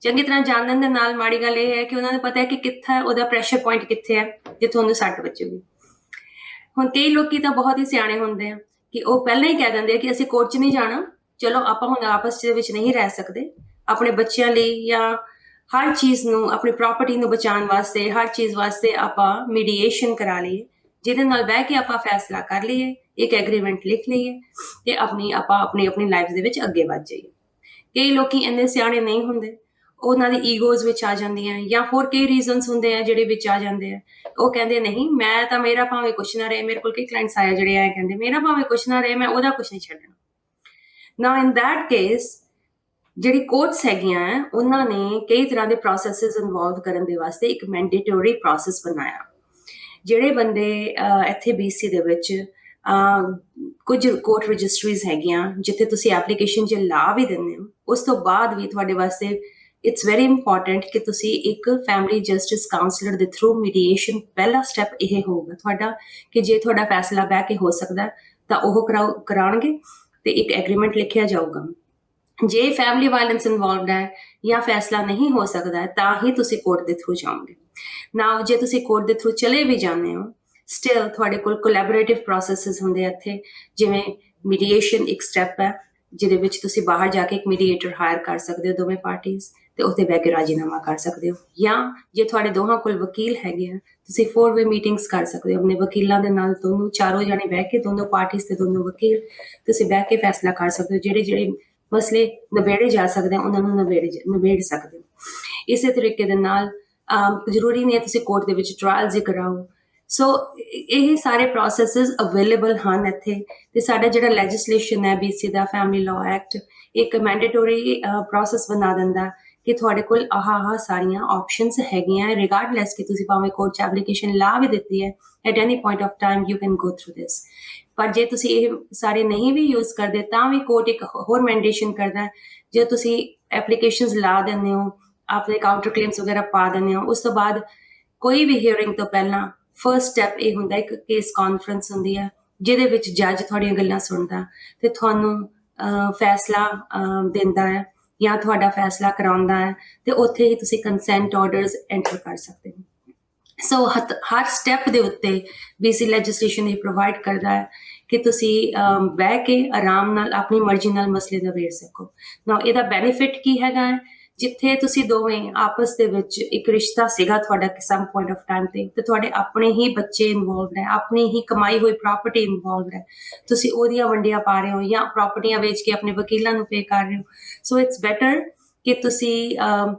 ਚੰਗੀ ਤਰ੍ਹਾਂ ਜਾਣਨ ਦੇ ਨਾਲ ਮਾੜੀ ਗੱਲ ਇਹ ਹੈ ਕਿ ਉਹਨਾਂ ਨੂੰ ਪਤਾ ਹੈ ਕਿ ਕਿੱਥੇ ਉਹਦਾ ਪ੍ਰੈਸ਼ਰ ਪੁਆਇੰਟ ਕਿੱਥੇ ਹੈ ਜਿੱਥੋਂ ਉਹਨੂੰ ਸੱਟ ਵੱਜੂਗੀ ਹੁਣ ਕਈ ਲੋਕੀ ਤਾਂ ਬਹੁਤ ਹੀ ਸਿਆਣੇ ਹੁੰਦੇ ਆ ਕਿ ਉਹ ਪਹਿਲਾਂ ਹੀ ਕਹਿ ਦਿੰਦੇ ਆ ਕਿ ਅਸੀਂ ਕੋਰਟ 'ਚ ਨਹੀਂ ਜਾਣਾ ਚਲੋ ਆਪਾਂ ਹੁਣ ਆਪਸ ਦੇ ਵਿੱਚ ਨਹੀਂ ਰਹਿ ਸਕਦੇ ਆਪਣੇ ਬੱਚਿਆਂ ਲਈ ਜਾਂ ਹਰ ਚੀਜ਼ ਨੂੰ ਆਪਣੀ ਪ੍ਰਾਪਰਟੀ ਨੂੰ ਬਚਾਉਣ ਵਾਸਤੇ ਹਰ ਚੀਜ਼ ਵਾਸਤੇ ਆਪਾਂ ਮੀਡੀਏਸ਼ਨ ਕਰਾ ਲਈਏ ਜਿਹਦੇ ਨਾਲ ਬਹਿ ਕੇ ਆਪਾਂ ਫੈਸਲਾ ਕਰ ਲਈਏ ਇੱਕ ਐਗਰੀਮੈਂਟ ਲਿਖ ਲਈਏ ਤੇ ਆਪਾਂ ਆਪਣੀ ਲਾਈਫ ਦੇ ਵਿੱਚ ਅੱਗੇ ਵੱਧ ਜਾਈਏ ਕਈ ਲੋਕੀ ਇੰਨੇ ਸਿਆਣੇ ਨਹੀਂ ਹੁੰਦੇ ਉਹਨਾਂ ਦੀ ਈਗੋਜ਼ ਵਿੱਚ ਆ ਜਾਂਦੀਆਂ ਜਾਂ ਹੋਰ ਕਈ ਰੀਜ਼ਨਸ ਹੁੰਦੇ ਆ ਜਿਹੜੇ ਵਿੱਚ ਆ ਜਾਂਦੇ ਆ ਉਹ ਕਹਿੰਦੇ ਨਹੀਂ ਮੈਂ ਤਾਂ ਮੇਰਾ ਭਾਵੇਂ ਕੁਛ ਨਾ ਰਹੇ ਮੇਰੇ ਕੋਲ ਕਈ ਕਲਾਇੰਟਸ ਆਏ ਜਿਹੜੇ ਆਏ ਕਹਿੰਦੇ ਮੇਰਾ ਭਾਵੇਂ ਕੁਛ ਨਾ ਰਹੇ ਮੈਂ ਉਹਦਾ ਕੁਛ ਨਹੀਂ ਛੱਡਣਾ ਨਾਓ ਇਨ ਦੈਟ ਕੇਸ ਜਿਹੜੀ ਕੋਰਟਸ ਹੈਗੀਆਂ ਉਹਨਾਂ ਨੇ ਕਈ ਤਰ੍ਹਾਂ ਦੇ ਪ੍ਰੋਸੈਸਿਸ ਇਨਵੋਲਵ ਕਰਨ ਦੇ ਵਾਸਤੇ ਇੱਕ ਮੈਂਡੇਟਰੀ ਪ੍ਰੋਸੈਸ ਬਣਾਇਆ ਜਿਹੜੇ ਬੰਦੇ ਇੱਥੇ BC ਦੇ ਵਿੱਚ ਕੁਝ ਕੋਰਟ ਰਜਿਸਟਰੀਜ਼ ਹੈਗੀਆਂ ਜਿੱਥੇ ਤੁਸੀਂ ਐਪਲੀਕੇਸ਼ਨ 'ਚ ਲਾ ਵੀ ਦਿੰਦੇ ਹੋ ਉਸ ਤੋਂ ਬਾਅਦ ਵੀ ਤੁਹਾਡੇ ਵਾਸਤੇ ਇਟਸ ਵੈਰੀ ਇੰਪੋਰਟੈਂਟ ਕਿ ਤੁਸੀਂ ਇੱਕ ਫੈਮਿਲੀ ਜਸਟਿਸ ਕਾਉਂਸਲਰ ਦੇ ਥਰੂ ਮੀਡੀਏਸ਼ਨ ਪਹਿਲਾ ਸਟੈਪ ਇਹ ਹੋਊਗਾ ਤੁਹਾਡਾ ਕਿ ਜੇ ਤੁਹਾਡਾ ਫੈਸਲਾ ਬਹਿ ਕੇ ਹੋ ਸਕਦਾ ਤਾਂ ਉਹ ਕਰਾਉਣਗੇ ਤੇ ਇੱਕ ਐਗਰੀਮੈਂਟ ਲਿਖਿਆ ਜਾਊਗਾ ਜੇ ਫੈਮਿਲੀ ਵਾਇਲੈਂਸ ਇਨਵੋਲਵਡ ਹੈ ਜਾਂ ਫੈਸਲਾ ਨਹੀਂ ਹੋ ਸਕਦਾ ਤਾਂ ਹੀ ਤੁਸੀਂ ਕੋਰਟ ਦੇ ਥਰੂ ਜਾਓਗੇ ਨਾ ਜੇ ਤੁਸੀਂ ਕੋਰਟ ਦੇ ਥਰੂ ਚਲੇ ਵੀ ਜਾਂਦੇ ਹੋ ਸਟਿਲ ਤੁਹਾਡੇ ਕੋਲ ਕੋਲੈਬੋਰੇਟਿਵ ਪ੍ਰੋਸੈਸਿਸ ਹੁੰਦੇ ਇੱਥੇ ਜਿਵੇਂ ਮੀਡੀਏਸ਼ਨ ਇੱਕ ਸਟੈਪ ਹੈ ਜਿਹਦੇ ਵਿੱਚ ਤੁਸੀਂ ਬਾਹਰ ਜਾ ਕੇ ਇੱਕ ਮੀਡੀਏਟਰ ਹਾਇਰ ਕਰ ਸਕਦੇ ਹੋ ਦੋਵੇਂ ਪਾਰਟੀਆਂ ਤੇ ਉੱਥੇ ਬਹਿ ਕੇ ਰਾਜੀਨਾਮਾ ਕਰ ਸਕਦੇ ਹੋ ਜਾਂ ਜੇ ਤੁਹਾਡੇ ਦੋਹਾਂ ਕੋਲ ਵਕੀਲ ਹੈਗੇ ਆ ਤੁਸੀਂ 4-ਵੇ ਮੀਟਿੰਗਸ ਕਰ ਸਕਦੇ ਹੋ ਆਪਣੇ ਵਕੀਲਾਂ ਦੇ ਨਾਲ ਦੋਨੋਂ ਚਾਰੋਂ ਜਾਣੇ ਬਹਿ ਕੇ ਦੋਨੋਂ ਪਾਰਟੀਆਂ ਤੇ ਦੋਨੋਂ ਵਕੀਲ ਤੁਸੀਂ ਬਹਿ ਕੇ ਫੈਸਲਾ ਕਰ ਸਕਦੇ ਹੋ ਜਿਹੜੇ ਮਸਲੇ ਨਿਬੇੜੇ ਜਾ ਸਕਦੇ ਆ ਉਹਨਾਂ ਨੂੰ ਨਿਬੇੜ ਸਕਦੇ ਹੋ ਇਸੇ ਤਰੀਕੇ ਦੇ ਨਾਲ ਜ਼ਰੂਰੀ ਨਹੀਂ ਹੈ ਤੁਸੀਂ ਕੋਰਟ ਦੇ ਵਿੱਚ ਟ੍ਰਾਇਲਸ ਹੀ ਕਰਾਓ ਸੋ ਇਹ ਸਾਰੇ ਪ੍ਰੋਸੈਸਿਸ ਅਵੇਲੇਬਲ ਹਨ ਇੱਥੇ ਤੇ ਸਾਡਾ ਜਿਹੜਾ ਲੈਜਿਸਲੇਸ਼ਨ ਹੈ BC ਦਾ ਫੈਮਿਲੀ ਲਾਅ ਐਕਟ ਇੱਕ ਮੈਂਡੇਟਰੀ ਪ੍ਰੋਸੈਸ ਬਣਾ ਦਿੰਦਾ ਕਿ ਤੁਹਾਡੇ ਕੋਲ ਆਹ ਸਾਰੀਆਂ ਆਪਸ਼ਨਸ ਹੈਗੀਆਂ ਰਿਗਾਰਡਲੈਸ ਕਿ ਤੁਸੀਂ ਭਾਵੇਂ ਕੋਰਟ 'ਚ ਐਪਲੀਕੇਸ਼ਨ ਲਾ ਵੀ ਦਿੱਤੀ ਹੈ at any point of time you can go through ਦਿਸ ਪਰ ਜੇ ਤੁਸੀਂ ਇਹ ਸਾਰੇ ਨਹੀਂ ਵੀ ਯੂਜ਼ ਕਰਦੇ ਤਾਂ ਵੀ ਕੋਰਟ ਇੱਕ ਹੋਰ ਮੈਂਡੇਸ਼ਨ ਕਰਦਾ ਜੇ ਤੁਸੀਂ ਐਪਲੀਕੇਸ਼ਨਸ ਲਾ ਦਿੰਦੇ ਹੋ ਆਪਣੇ ਕਾਊਂਟਰ ਕਲੇਮਸ ਵਗੈਰਾ ਪਾ ਦਿੰਦੇ ਹੋ ਉਸ ਤੋਂ ਬਾਅਦ ਕੋਈ ਵੀ ਹੀਅਰਿੰਗ ਤੋਂ ਪਹਿਲਾਂ ਫਰਸਟ ਸਟੈਪ ਇਹ ਹੁੰਦਾ ਇੱਕ ਕੇਸ ਕਾਨਫਰੰਸ ਹੁੰਦੀ ਹੈ ਜਿਹਦੇ ਵਿੱਚ ਜੱਜ ਤੁਹਾਡੀਆਂ ਗੱਲਾਂ ਸੁਣਦਾ ਤੇ ਤੁਹਾਨੂੰ ਫੈਸਲਾ ਦਿੰਦਾ ਹੈ ਜਾਂ ਤੁਹਾਡਾ ਫੈਸਲਾ ਕਰਾਉਂਦਾ ਹੈ ਤੇ ਉੱਥੇ ਹੀ ਤੁਸੀਂ ਕੰਸੈਂਟ ਆਰਡਰਸ ਐਂਟਰ ਕਰ ਸਕਦੇ ਹੋ ਸੋ ਹਰ ਸਟੈਪ ਦੇ ਉੱਤੇ BC ਲੈਜਿਸਲੇਸ਼ਨ ਇਹ ਪ੍ਰੋਵਾਈਡ ਕਰਦਾ ਹੈ ਕਿ ਤੁਸੀਂ ਬਹਿ ਕੇ ਆਰਾਮ ਨਾਲ ਆਪਣੀ ਮਰਜ਼ੀ ਨਾਲ ਮਸਲੇ ਨਿਬੇੜ ਸਕੋ ਨਾ ਇਹਦਾ ਬੈਨੀਫਿਟ ਕੀ ਹੈਗਾ ਹੈ ਜਿੱਥੇ ਤੁਸੀਂ ਦੋਵੇਂ ਆਪਸ ਦੇ ਵਿੱਚ ਇੱਕ ਰਿਸ਼ਤਾ ਸੀਗਾ ਤੁਹਾਡਾ ਸਮ ਪੁਆਇੰਟ ਆਫ ਟਾਈਮ ਤੇ ਤੁਹਾਡੇ ਆਪਣੇ ਹੀ ਬੱਚੇ ਇਨਵੋਲਵਡ ਹੈ ਆਪਣੀ ਹੀ ਕਮਾਈ ਹੋਈ ਪ੍ਰਾਪਰਟੀ ਇਨਵੋਲਵਡ ਹੈ ਤੁਸੀਂ ਉਹਦੀਆਂ ਵੰਡੀਆਂ ਪਾ ਰਹੇ ਹੋ ਜਾਂ ਪ੍ਰਾਪਰਟੀਆਂ ਵੇਚ ਕੇ ਆਪਣੇ ਵਕੀਲਾਂ ਨੂੰ ਪੇ ਕਰ ਰਹੇ ਹੋ ਸੋ ਇਟਸ ਬੈਟਰ ਕਿ ਤੁਸੀਂ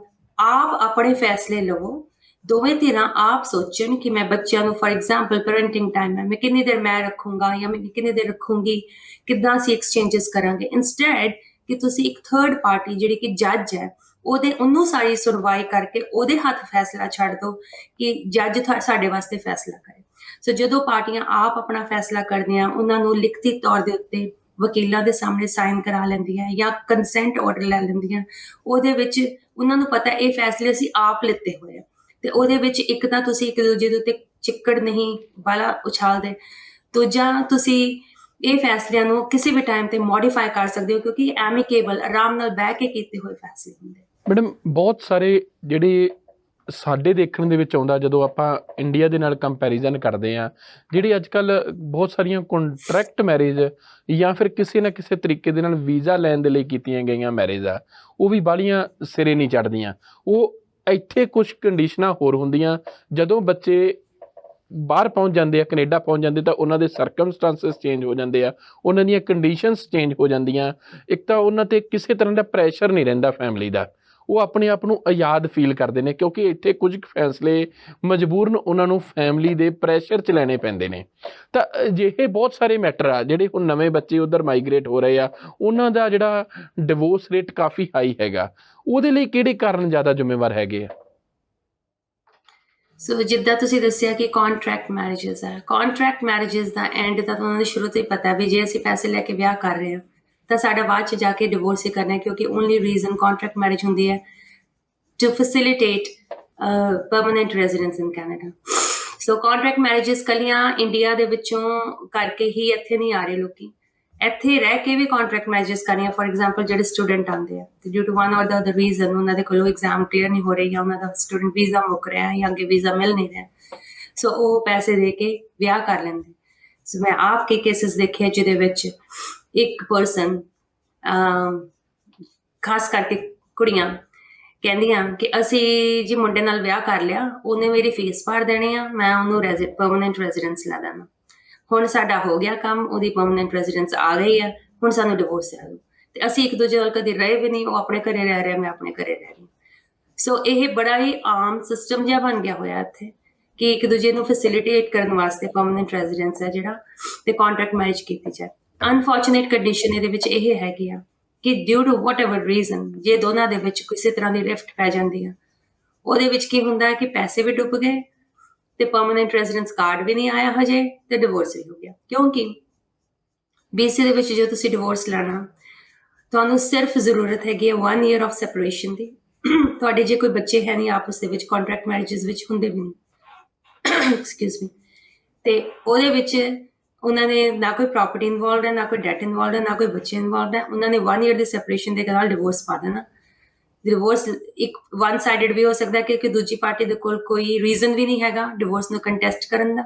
ਆਪ ਆਪਣੇ ਫੈਸਲੇ ਲਵੋ, ਦੋਵੇਂ ਧਿਰਾਂ ਆਪ ਸੋਚਣ ਕਿ ਮੈਂ ਬੱਚਿਆਂ ਨੂੰ, ਫॉर एग्जांपल ਪੈਰੈਂਟਿੰਗ ਟਾਈਮ ਹੈ, ਮੈਂ ਕਿੰਨੀ ਦੇਰ ਮੈਂ ਰੱਖੂੰਗਾ ਜਾਂ ਮੈਂ ਕਿੰਨੀ ਦੇਰ ਰੱਖੂੰਗੀ, ਕਿੱਦਾਂ ਅਸੀਂ ਐਕਸਚੇਂਜਸ ਕਰਾਂਗੇ। ਇੰਸਟੈਡ ਕਿ ਤੁਸੀਂ ਇੱਕ ਥਰਡ ਪਾਰਟੀ ਜਿਹੜੀ ਕਿ ਜੱਜ ਹੈ ਉਹਨੂੰ ਸਾਰੀ ਸੁਣਵਾਈ ਕਰਕੇ ਉਹਦੇ ਹੱਥ ਫੈਸਲਾ ਛੱਡ ਦਿਓ ਕਿ ਜੱਜ ਸਾਡੇ ਵਾਸਤੇ ਫੈਸਲਾ ਕਰੇ। ਸੋ ਜਦੋਂ ਪਾਰਟੀਆਂ ਆਪ ਆਪਣਾ ਫੈਸਲਾ ਕਰਦੀਆਂ, ਉਹਨਾਂ ਨੂੰ ਲਿਖਤੀ ਤੌਰ ਦੇ ਉੱਤੇ ਵਕੀਲਾਂ ਦੇ ਸਾਹਮਣੇ ਸਾਈਨ ਕਰਾ ਲੈਂਦੀਆਂ ਜਾਂ ਕੰਸੈਂਟ ਆਰਡਰ ਲੈ ਲੈਂਦੀਆਂ, ਉਹਦੇ ਵਿੱਚ ਉਹਨਾਂ ਨੂੰ ਪਤਾ ਇਹ ਫੈਸਲੇ ਅਸੀਂ ਆਪ ਲਿੱਤੇ ਹੋਏ ਆ, ਤੇ ਉਹਦੇ ਵਿੱਚ ਇੱਕ ਤਾਂ ਤੁਸੀਂ ਇੱਕ ਦੂਜੇ ਦੇ ਉੱਤੇ ਚਿੱਕੜ ਨਹੀਂ ਵਾਲਾ ਉਛਾਲਦੇ, ਦੂਜਾ ਤੁਸੀਂ ਇਹ ਫੈਸਲਿਆਂ ਨੂੰ ਕਿਸੇ ਵੀ ਟਾਈਮ ਤੇ ਮੋਡੀਫਾਈ ਕਰ ਸਕਦੇ ਹੋ ਕਿਉਂਕਿ ਐਮੀਕੇਬਲ ਆਰਾਮ ਨਾਲ ਬਹਿ ਕੇ ਕੀਤੇ ਹੋਏ ਫੈਸਲੇ ਹੁੰਦੇ। ਮੈਡਮ ਬਹੁਤ ਸਾਰੇ ਜਿਹੜੇ ਸਾਡੇ ਦੇਖਣ ਦੇ ਵਿੱਚ ਆਉਂਦਾ ਜਦੋਂ ਆਪਾਂ ਇੰਡੀਆ ਦੇ ਨਾਲ ਕੰਪੈਰੀਜ਼ਨ ਕਰਦੇ ਹਾਂ, ਜਿਹੜੀ ਅੱਜ ਕੱਲ੍ਹ ਬਹੁਤ ਸਾਰੀਆਂ ਕੰਟਰੈਕਟ ਮੈਰਿਜ ਜਾਂ ਫਿਰ ਕਿਸੇ ਨਾ ਕਿਸੇ ਤਰੀਕੇ ਦੇ ਨਾਲ ਵੀਜ਼ਾ ਲੈਣ ਦੇ ਲਈ ਕੀਤੀਆਂ ਗਈਆਂ ਮੈਰਿਜ ਆ, ਉਹ ਵੀ ਬਾਹਲੀਆਂ ਸਿਰੇ ਨਹੀਂ ਚੜ੍ਹਦੀਆਂ। ਉਹ ਇੱਥੇ ਕੁਛ ਕੰਡੀਸ਼ਨਾਂ ਹੋਰ ਹੁੰਦੀਆਂ, ਜਦੋਂ ਬੱਚੇ ਬਾਹਰ ਪਹੁੰਚ ਜਾਂਦੇ ਆ, ਕੈਨੇਡਾ ਪਹੁੰਚ ਜਾਂਦੇ, ਤਾਂ ਉਹਨਾਂ ਦੇ ਸਰਕਮਸਟਾਂਸਿਸ ਚੇਂਜ ਹੋ ਜਾਂਦੇ ਆ, ਉਹਨਾਂ ਦੀਆਂ ਕੰਡੀਸ਼ਨਸ ਚੇਂਜ ਹੋ ਜਾਂਦੀਆਂ। ਇੱਕ ਤਾਂ ਉਹਨਾਂ 'ਤੇ ਕਿਸੇ ਤਰ੍ਹਾਂ ਦਾ ਪ੍ਰੈਸ਼ਰ ਨਹੀਂ ਰਹਿੰਦਾ ਫੈਮਿਲੀ ਦਾ, ਉਹ ਆਪਣੇ ਆਪ ਨੂੰ ਆਜ਼ਾਦ ਫੀਲ ਕਰਦੇ ਨੇ ਕਿਉਂਕਿ ਇੱਥੇ ਕੁਝ ਫੈਸਲੇ ਮਜਬੂਰਨ ਉਹਨਾਂ ਨੂੰ ਫੈਮਿਲੀ ਦੇ ਪ੍ਰੈਸ਼ਰ 'ਚ ਲੈਣੇ ਪੈਂਦੇ ਨੇ। ਤਾਂ ਅਜਿਹੇ ਬਹੁਤ ਸਾਰੇ ਮੈਟਰ ਆ ਜਿਹੜੇ ਹੁਣ ਨਵੇਂ ਬੱਚੇ ਉੱਧਰ ਮਾਈਗ੍ਰੇਟ ਹੋ ਰਹੇ ਆ, ਉਹਨਾਂ ਦਾ ਜਿਹੜਾ ਡਿਵੋਰਸ ਰੇਟ ਕਾਫੀ ਹਾਈ ਹੈਗਾ, ਉਹਦੇ ਲਈ ਕਿਹੜੇ ਕਾਰਨ ਜ਼ਿਆਦਾ ਜ਼ਿੰਮੇਵਾਰ ਹੈਗੇ ਆ? ਸੋ ਜਿੱਦਾਂ ਤੁਸੀਂ ਦੱਸਿਆ ਕਿ ਕੌਨਟਰੈਕਟ ਮੈਰਿਜਸ ਹੈ, ਕੌਨਟਰੈਕਟ ਮੈਰਿਜਸ ਦਾ ਐਂਡ ਤਾਂ ਉਹਨਾਂ ਨੂੰ ਸ਼ੁਰੂ ਤੋਂ ਹੀ ਪਤਾ ਵੀ ਜੇ ਅਸੀਂ ਪੈਸੇ ਲੈ ਕੇ ਵਿਆਹ ਕਰ ਰਹੇ ਹਾਂ ਤਾਂ ਸਾਡਾ ਬਾਅਦ 'ਚ ਜਾ ਕੇ ਡਿਵੋਰਸ ਹੀ ਕਰਨਾ ਹੈ, ਕਿਉਂਕਿ ਓਨਲੀ ਰੀਜ਼ਨ ਕੌਨਟਰੈਕਟ ਮੈਰਿਜ ਹੁੰਦੀ ਹੈ to facilitate permanent residence in Canada. So contract marriages ਕੱਲੀਆਂ ਇੰਡੀਆ ਦੇ ਵਿੱਚੋਂ ਕਰਕੇ ਹੀ ਇੱਥੇ ਨਹੀਂ ਆ ਰਹੇ ਲੋਕੀ, ਇੱਥੇ ਰਹਿ ਕੇ ਵੀ ਕੌਨਟਰੈਕਟ ਮੈਰਿਜਸ ਕਰ ਰਹੀਆਂ। ਫॉर एग्जांपल ਜਿਹੜੇ ਸਟੂਡੈਂਟ ਆਉਂਦੇ ਆ ਤੇ ਡਿਊ ਟੂ ਵਨ ਔਰ ਦਾ ਅਦਰ ਰੀਜ਼ਨ ਉਹਨਾਂ ਦੇ ਕੋਲੋਂ ਐਗਜ਼ਾਮ ਕਲੀਅਰ ਨਹੀਂ ਹੋ ਰਹੀ ਜਾਂ ਉਹਨਾਂ ਦਾ ਸਟੂਡੈਂਟ ਵੀਜ਼ਾ ਮੁੱਕ ਰਿਹਾ ਜਾਂ ਅੱਗੇ ਵੀਜ਼ਾ ਮਿਲ ਨਹੀਂ ਰਿਹਾ, ਸੋ ਉਹ ਪੈਸੇ ਦੇ ਕੇ ਵਿਆਹ ਕਰ ਲੈਂਦੇ। ਸੋ ਮੈਂ ਆਪ ਕੇ ਕੇਸਿਸ ਦੇਖੇ ਜਿਹਦੇ ਵਿੱਚ ਇੱਕ ਪਰਸਨ, ਖਾਸ ਕਰਕੇ ਕੁੜੀਆਂ ਕਹਿੰਦੀਆਂ ਕਿ ਅਸੀਂ ਜੀ ਮੁੰਡੇ ਨਾਲ ਵਿਆਹ ਕਰ ਲਿਆ, ਉਹਨੇ ਮੇਰੀ ਫੀਸ ਭਰ ਦੇਣੀ ਆ, ਮੈਂ ਉਹਨੂੰ ਪਰਮਾਨੈਂਟ ਰੈਜ਼ੀਡੈਂਸ ਲਾ ਦੇਣਾ, ਹੁਣ ਸਾਡਾ ਹੋ ਗਿਆ ਕੰਮ, ਉਹਦੀ ਪਰਮਾਨੈਂਟ ਰੈਜ਼ੀਡੈਂਸ ਆ ਗਈ ਹੈ, ਹੁਣ ਸਾਨੂੰ ਡਿਵੋਰਸ ਲੈ ਦਿਓ। ਤੇ ਅਸੀਂ ਇੱਕ ਦੂਜੇ ਨਾਲ ਕਦੇ ਰਹੇ ਵੀ ਨਹੀਂ, ਉਹ ਆਪਣੇ ਘਰੇ ਰਹਿ ਰਿਹਾ, ਮੈਂ ਆਪਣੇ ਘਰੇ ਰਹਿ ਰਹੀ। ਸੋ ਇਹ ਬੜਾ ਹੀ ਆਮ ਸਿਸਟਮ ਜਿਹਾ ਬਣ ਗਿਆ ਹੋਇਆ ਇੱਥੇ ਕਿ ਇੱਕ ਦੂਜੇ ਨੂੰ ਫੈਸਿਲਿਟੇਟ ਕਰਨ ਵਾਸਤੇ ਪਰਮਾਨੈਂਟ ਰੈਜ਼ੀਡੈਂਸ ਹੈ ਜਿਹੜਾ ਤੇ ਕੌਨਟਰੈਕਟ ਮੈਰਿਜ ਕੀਤੀ ਜਾਏ। ਅਨਫੋਰਚੂਨੇਟ ਕੰਡੀਸ਼ਨ ਇਹਦੇ ਵਿੱਚ ਇਹ ਹੈਗੀ ਆ ਕਿ due to whatever reason ਜੇ ਦੋਨਾਂ ਦੇ ਵਿੱਚ ਕਿਸੇ ਤਰ੍ਹਾਂ ਦੀ ਰਿਫਟ ਪੈ ਜਾਂਦੀ ਆ, ਉਹਦੇ ਵਿੱਚ ਕੀ ਹੁੰਦਾ ਹੈ ਕਿ ਪੈਸੇ ਵੀ ਡੁੱਬ ਗਏ ਤੇ ਪਰਮਾਨੈਂਟ ਰੈਜ਼ੀਡੈਂਸ ਕਾਰਡ ਵੀ ਨਹੀਂ ਆਇਆ ਹਜੇ ਤੇ ਡਿਵੋਰਸ ਵੀ ਹੋ ਗਿਆ। ਕਿਉਂਕਿ BC ਦੇ ਵਿੱਚ ਜੋ ਤੁਸੀਂ ਡਿਵੋਰਸ ਲੈਣਾ, ਤੁਹਾਨੂੰ ਸਿਰਫ ਜ਼ਰੂਰਤ ਹੈਗੀ ਹੈ 1 year ਆਫ ਸੈਪਰੇਸ਼ਨ ਦੀ। ਤੁਹਾਡੇ ਜੇ ਕੋਈ ਬੱਚੇ ਹੈ ਨਹੀਂ ਆਪਸ ਦੇ ਵਿੱਚ, ਕੌਨਟਰੈਕਟ ਮੈਰਿਜਸ ਵਿੱਚ ਹੁੰਦੇ ਵੀ ਨਹੀਂ, ਐਕਸਕਿਊਜ਼ ਮੀ, ਤੇ ਉਹਦੇ ਵਿੱਚ ਉਹਨਾਂ ਨੇ ਨਾ ਕੋਈ ਪ੍ਰਾਪਰਟੀ ਇਨਵੋਲਵਡ ਹੈ, ਨਾ ਕੋਈ ਡੈਟ ਇਨਵੋਲਵਡ ਹੈ, ਨਾ ਕੋਈ ਬੱਚੇ ਇਨਵੋਲਵਡ ਹੈ, ਉਹਨਾਂ ਨੇ 1 year ਦੀ ਸੈਪਰੇਸ਼ਨ ਦੇ ਨਾਲ ਡਿਵੋਰਸ ਪਾ ਦੇਣਾ। ਡਿਵੋਰਸ ਇੱਕ ਵਨ ਸਾਈਡਡ ਵੀ ਹੋ ਸਕਦਾ ਕਿਉਂਕਿ ਦੂਜੀ ਪਾਰਟੀ ਦੇ ਕੋਲ ਕੋਈ ਰੀਜ਼ਨ ਵੀ ਨਹੀਂ ਹੈਗਾ ਡਿਵੋਰਸ ਨੂੰ ਕੰਟੈਸਟ ਕਰਨ ਦਾ,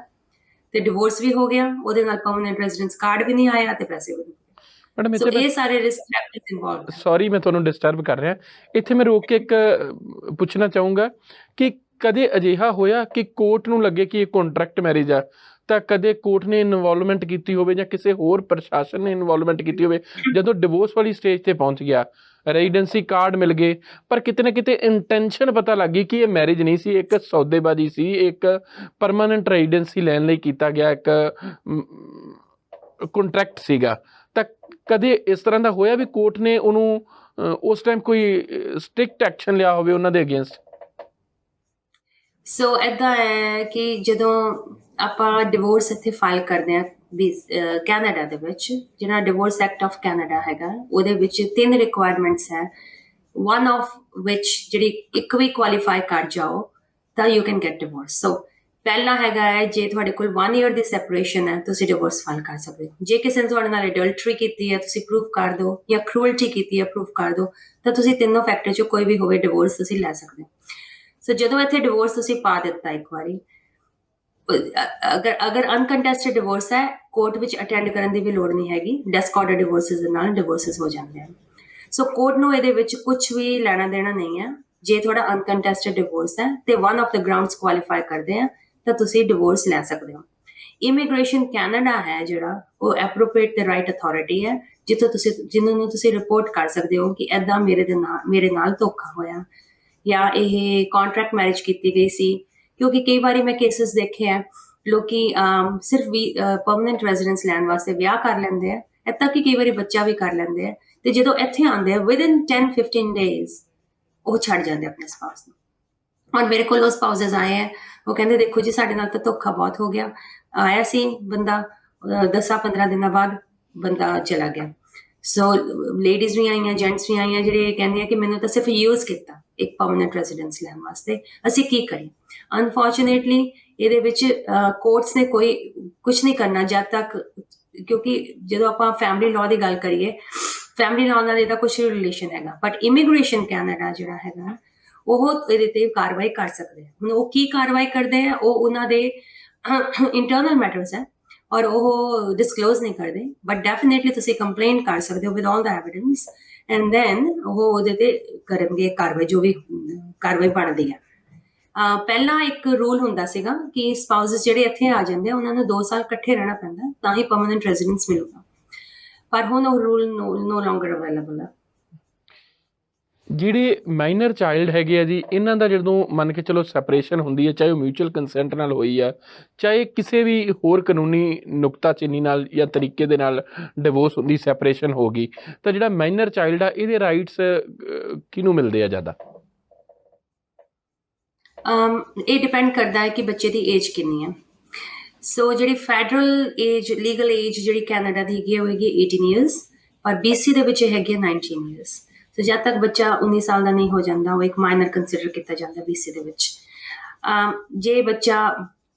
ਤੇ ਡਿਵੋਰਸ ਵੀ ਹੋ ਗਿਆ, ਉਹਦੇ ਨਾਲ ਪਰਮਾਨੈਂਟ ਰੈਜ਼ੀਡੈਂਸ ਕਾਰਡ ਵੀ ਨਹੀਂ ਆਇਆ ਤੇ ਪੈਸੇ ਵੀ ਨਹੀਂ। ਮੈਡਮ ਸੋ ਇਹ ਸਾਰੇ ਰਿਸਕ ਫੈਕਟਰਸ ਇਨਵੋਲਵਡ। ਸੌਰੀ ਮੈਂ ਤੁਹਾਨੂੰ ਡਿਸਟਰਬ ਕਰ ਰਿਹਾ, ਇੱਥੇ ਮੈਂ ਰੋਕ ਕੇ ਇੱਕ ਪੁੱਛਣਾ ਚਾਹੂੰਗਾ ਕਿ ਕਦੇ ਅਜਿਹਾ ਹੋਇਆ ਕਿ ਕੋਰਟ ਨੂੰ ਲੱਗੇ ਕਿ ਇਹ ਕੰਟਰੈਕਟ ਮੈਰਿਜ ਆ, ਤਾਂ ਕਦੇ ਕੋਰਟ ਨੇ ਇਨਵੋਲਵਮੈਂਟ ਕੀਤੀ ਹੋਵੇ ਜਾਂ ਕਿਸੇ ਹੋਰ ਪ੍ਰਸ਼ਾਸਨ ਨੇ ਇਨਵੋਲਵਮੈਂਟ ਕੀਤੀ ਹੋਵੇ, ਜਦੋਂ ਡਿਵੋਰਸ ਵਾਲੀ ਸਟੇਜ ਤੇ ਪਹੁੰਚ ਗਿਆ, ਰੈਜ਼ੀਡੈਂਸੀ ਕਾਰਡ ਮਿਲ ਗਏ, ਪਰ ਕਿਤੇ ਨਾ ਕਿਤੇ ਇੰਟੈਂਸ਼ਨ ਪਤਾ ਲੱਗ ਗਈ ਕਿ ਇਹ ਮੈਰਿਜ ਨਹੀਂ ਸੀ, ਇੱਕ ਸੌਦੇਬਾਜ਼ੀ ਸੀ, ਇੱਕ ਪਰਮਾਨੈਂਟ ਰੈਜ਼ੀਡੈਂਸੀ ਲੈਣ ਲਈ ਕੀਤਾ ਗਿਆ ਇੱਕ ਕੰਟਰੈਕਟ ਸੀਗਾ, ਤਾਂ ਕਦੇ ਇਸ ਤਰ੍ਹਾਂ ਦਾ ਹੋਇਆ ਵੀ ਕੋਰਟ ਨੇ ਉਹਨੂੰ ਉਸ ਟਾਈਮ ਕੋਈ ਸਟ੍ਰਿਕਟ ਐਕਸ਼ਨ ਲਿਆ ਹੋਵੇ ਉਹਨਾਂ ਦੇ ਅਗੇਂਸਟ? ਸੋ ਇੱਦਾਂ ਹੈ ਕਿ ਜਦੋਂ ਆਪਾਂ ਡਿਵੋਰਸ ਇੱਥੇ ਫਾਈਲ ਕਰਦੇ ਹਾਂ ਕੈਨੇਡਾ ਦੇ ਵਿੱਚ, ਜਿਹੜਾ ਡਿਵੋਰਸ ਐਕਟ ਆਫ ਕੈਨੇਡਾ ਹੈਗਾ, ਉਹਦੇ ਵਿੱਚ 3 ਰਿਕੁਆਇਰਮੈਂਟਸ ਹੈ, ਵਨ ਆਫ ਵਿਚ ਜਿਹੜੀ ਇੱਕ ਵੀ ਕੁਆਲੀਫਾਈ ਕਰ ਜਾਓ ਤਾਂ ਯੂ ਕੈਨ ਗੈਟ ਡਿਵੋਰਸ। ਸੋ ਪਹਿਲਾ ਹੈਗਾ ਹੈ ਜੇ ਤੁਹਾਡੇ ਕੋਲ 1 year ਦੀ ਸੈਪਰੇਸ਼ਨ ਹੈ ਤੁਸੀਂ ਡਿਵੋਰਸ ਫਾਈਲ ਕਰ ਸਕਦੇ ਹੋ। ਜੇ ਕਿਸੇ ਨੇ ਤੁਹਾਡੇ ਨਾਲ ਅਡਲਟਰੀ ਕੀਤੀ ਹੈ ਤੁਸੀਂ ਪ੍ਰੂਫ ਕਰ ਦਿਓ, ਜਾਂ ਕਰੂਅਲਟੀ ਕੀਤੀ ਹੈ ਪ੍ਰੂਫ ਕਰ ਦਿਓ, ਤਾਂ ਤੁਸੀਂ ਤਿੰਨੋਂ ਫੈਕਟਰ 'ਚੋਂ ਕੋਈ ਵੀ ਹੋਵੇ ਡਿਵੋਰਸ ਤੁਸੀਂ ਲੈ ਸਕਦੇ ਹੋ। ਸੋ ਜਦੋਂ ਇੱਥੇ ਡਿਵੋਰਸ ਤੁਸੀਂ ਪਾ ਦਿੱਤਾ ਇੱਕ ਵਾਰੀ, ਅਗਰ ਅਨਕੰਟੈਸਟਡ ਡਿਵੋਰਸ ਹੈ, ਕੋਰਟ ਵਿੱਚ ਅਟੈਂਡ ਕਰਨ ਦੀ ਵੀ ਲੋੜ ਨਹੀਂ ਹੈਗੀ, ਡੈਸਕ ਆਰਡਰ ਡਿਵੋਰਸਿਸ ਦੇ ਨਾਲ ਡਿਵੋਰਸਿਸ ਹੋ ਜਾਂਦੇ ਹਨ। ਸੋ ਕੋਰਟ ਨੂੰ ਇਹਦੇ ਵਿੱਚ ਕੁਝ ਵੀ ਲੈਣਾ ਦੇਣਾ ਨਹੀਂ ਹੈ। ਜੇ ਤੁਹਾਡਾ ਅਨਕੰਟੈਸਟਡ ਡਿਵੋਰਸ ਹੈ ਤੇ one of the grounds qualify ਕਰਦੇ ਆ ਤਾਂ ਤੁਸੀਂ ਡਿਵੋਰਸ ਲੈ ਸਕਦੇ ਹੋ। ਇਮੀਗ੍ਰੇਸ਼ਨ ਕੈਨੇਡਾ ਹੈ ਜਿਹੜਾ, ਉਹ ਐਪਰੋਪ੍ਰੀਏਟ ਦ ਰਾਈਟ ਅਥਾਰਟੀ ਹੈ ਜਿਹਨੂੰ ਤੁਸੀਂ ਰਿਪੋਰਟ ਕਰ ਸਕਦੇ ਹੋ ਕਿ ਇੱਦਾਂ ਮੇਰੇ ਨਾਲ ਧੋਖਾ ਹੋਇਆ, ਜਾਂ ਇਹ ਕੰਟਰੈਕਟ ਮੈਰਿਜ ਕੀਤੀ ਗਈ ਸੀ, ਕਿਉਂਕਿ ਕਈ ਵਾਰੀ ਮੈਂ ਕੇਸਿਸ ਦੇਖੇ ਆ ਲੋਕੀ ਸਿਰਫ ਵੀ ਪਰਮਨੈਂਟ ਰੈਜ਼ੀਡੈਂਸ ਲੈਣ ਵਾਸਤੇ ਵਿਆਹ ਕਰ ਲੈਂਦੇ ਆ, ਇੱਦਾਂ ਕਿ ਕਈ ਵਾਰੀ ਬੱਚਾ ਵੀ ਕਰ ਲੈਂਦੇ ਆ, ਤੇ ਜਦੋਂ ਇੱਥੇ ਆਉਂਦੇ ਆ ਵਿਦਿਨ 10-15 ਡੇਜ਼ ਉਹ ਛੱਡ ਜਾਂਦੇ ਆਪਣੇ ਸਪਾਊਸ ਨੂੰ। ਔਰ ਮੇਰੇ ਕੋਲ ਉਹ ਸਪਾਊਸਸ ਆਏ ਹੈ, ਉਹ ਕਹਿੰਦੇ ਦੇਖੋ ਜੀ ਸਾਡੇ ਨਾਲ ਤਾਂ ਧੋਖਾ ਬਹੁਤ ਹੋ ਗਿਆ, ਆਇਆ ਸੀ ਬੰਦਾ 10-15 ਦਿਨਾਂ ਬਾਅਦ ਬੰਦਾ ਚਲਾ ਗਿਆ। ਸੋ ਲੇਡੀਜ਼ ਵੀ ਆਈਆਂ, ਜੈਂਟਸ ਵੀ ਆਈਆਂ, ਜਿਹੜੇ ਕਹਿੰਦੇ ਆ ਕਿ ਮੈਨੂੰ ਤਾਂ ਸਿਰਫ ਯੂਜ਼ ਕੀਤਾ ਇੱਕ ਪਰਮਨੈਂਟ ਰੈਜ਼ੀਡੈਂਸ ਲੈਣ ਵਾਸਤੇ, ਅਸੀਂ ਕੀ ਕਰੀਏ। ਅਨਫੋਰਚੂਨੇਟਲੀ ਇਹਦੇ ਵਿੱਚ ਕੋਰਟਸ ਨੇ ਕੋਈ ਕੁਝ ਨਹੀਂ ਕਰਨਾ ਜਦ ਤੱਕ, ਕਿਉਂਕਿ ਜਦੋਂ ਆਪਾਂ ਫੈਮਿਲੀ ਲਾਅ ਦੀ ਗੱਲ ਕਰੀਏ, ਫੈਮਿਲੀ ਲਾਅ ਨਾਲ ਇਹਦਾ ਕੁਛ ਰਿਲੇਸ਼ਨ ਹੈਗਾ, ਬਟ ਇਮੀਗ੍ਰੇਸ਼ਨ ਕੈਨੇਡਾ ਜਿਹੜਾ ਹੈਗਾ ਉਹ ਇਹਦੇ ਤੇ ਕਾਰਵਾਈ ਕਰ ਸਕਦੇ ਆ। ਹੁਣ ਉਹ ਕੀ ਕਾਰਵਾਈ ਕਰਦੇ ਆ, ਉਹ ਉਹਨਾਂ ਦੇ ਇੰਟਰਨਲ ਮੈਟਰਸ ਹੈ ਔਰ ਉਹ ਡਿਸਕਲੋਜ਼ ਨਹੀਂ ਕਰਦੇ, ਬਟ ਡੈਫੀਨੇਟਲੀ ਤੁਸੀਂ ਕੰਪਲੇਂਟ ਕਰ ਸਕਦੇ ਹੋ with all the evidence, and then ਉਹ ਉਹਦੇ ਤੇ ਕਰਨਗੇ ਕਾਰਵਾਈ, ਜੋ ਵੀ ਕਾਰਵਾਈ ਬਣਦੀ ਹੈ। ਪਹਿਲਾਂ ਇੱਕ ਰੂਲ ਹੁੰਦਾ ਸੀਗਾ ਕਿ ਸਪਾਊਸਸ ਜਿਹੜੇ ਇੱਥੇ ਆ ਜਾਂਦੇ ਆ ਉਹਨਾਂ ਨੂੰ 2 ਸਾਲ ਇਕੱਠੇ ਰਹਿਣਾ ਪੈਂਦਾ ਤਾਂ ਹੀ ਪਰਮਨੈਂਟ ਰੈਜ਼ੀਡੈਂਸ ਮਿਲੂਗਾ, ਪਰ ਹੁਣ ਉਹ ਰੂਲ ਨੋ ਲੋਂਗਰ ਅਵੇਲੇਬਲ ਹੈ। ਜਿਹੜੇ ਮਾਈਨਰ ਚਾਈਲਡ ਹੈਗੇ ਆ ਜੀ, ਇਹਨਾਂ ਦਾ ਜਦੋਂ ਮੰਨ ਕੇ ਚਲੋ ਸੈਪਰੇਸ਼ਨ ਹੁੰਦੀ ਹੈ, ਚਾਹੇ ਉਹ ਮਿਊਚੁਅਲ ਕੰਸੈਂਟ ਨਾਲ ਹੋਈ ਆ, ਚਾਹੇ ਕਿਸੇ ਵੀ ਹੋਰ ਕਾਨੂੰਨੀ ਨੁਕਤਾਚੀਨੀ ਨਾਲ ਜਾਂ ਤਰੀਕੇ ਦੇ ਨਾਲ ਡਿਵੋਰਸ ਹੁੰਦੀ, ਸੈਪਰੇਸ਼ਨ ਹੋ ਗਈ, ਤਾਂ ਜਿਹੜਾ ਮਾਈਨਰ ਚਾਈਲਡ ਆ ਇਹਦੇ ਰਾਈਟਸ ਕਿਹਨੂੰ ਮਿਲਦੇ ਆ ਜ਼ਿਆਦਾ? ਇਹ ਡਿਪੈਂਡ ਕਰਦਾ ਹੈ ਕਿ ਬੱਚੇ ਦੀ ਏਜ ਕਿੰਨੀ ਹੈ। ਸੋ ਜਿਹੜੀ ਫੈਡਰਲ ਏਜ, ਲੀਗਲ ਏਜ ਜਿਹੜੀ ਕੈਨੇਡਾ ਦੀ ਹੈਗੀ ਉਹ ਹੈਗੀ 18 ਇਅਰਸ, ਪਰ BC ਦੇ ਵਿੱਚ ਹੈਗੀ 19 ਇਅਰਸ। ਸੋ ਜਦ ਤੱਕ ਬੱਚਾ 19 ਸਾਲ ਦਾ ਨਹੀਂ ਹੋ ਜਾਂਦਾ ਉਹ ਇੱਕ ਮਾਈਨਰ ਕੰਸੀਡਰ ਕੀਤਾ ਜਾਂਦਾ BC ਦੇ ਵਿੱਚ। ਜੇ ਬੱਚਾ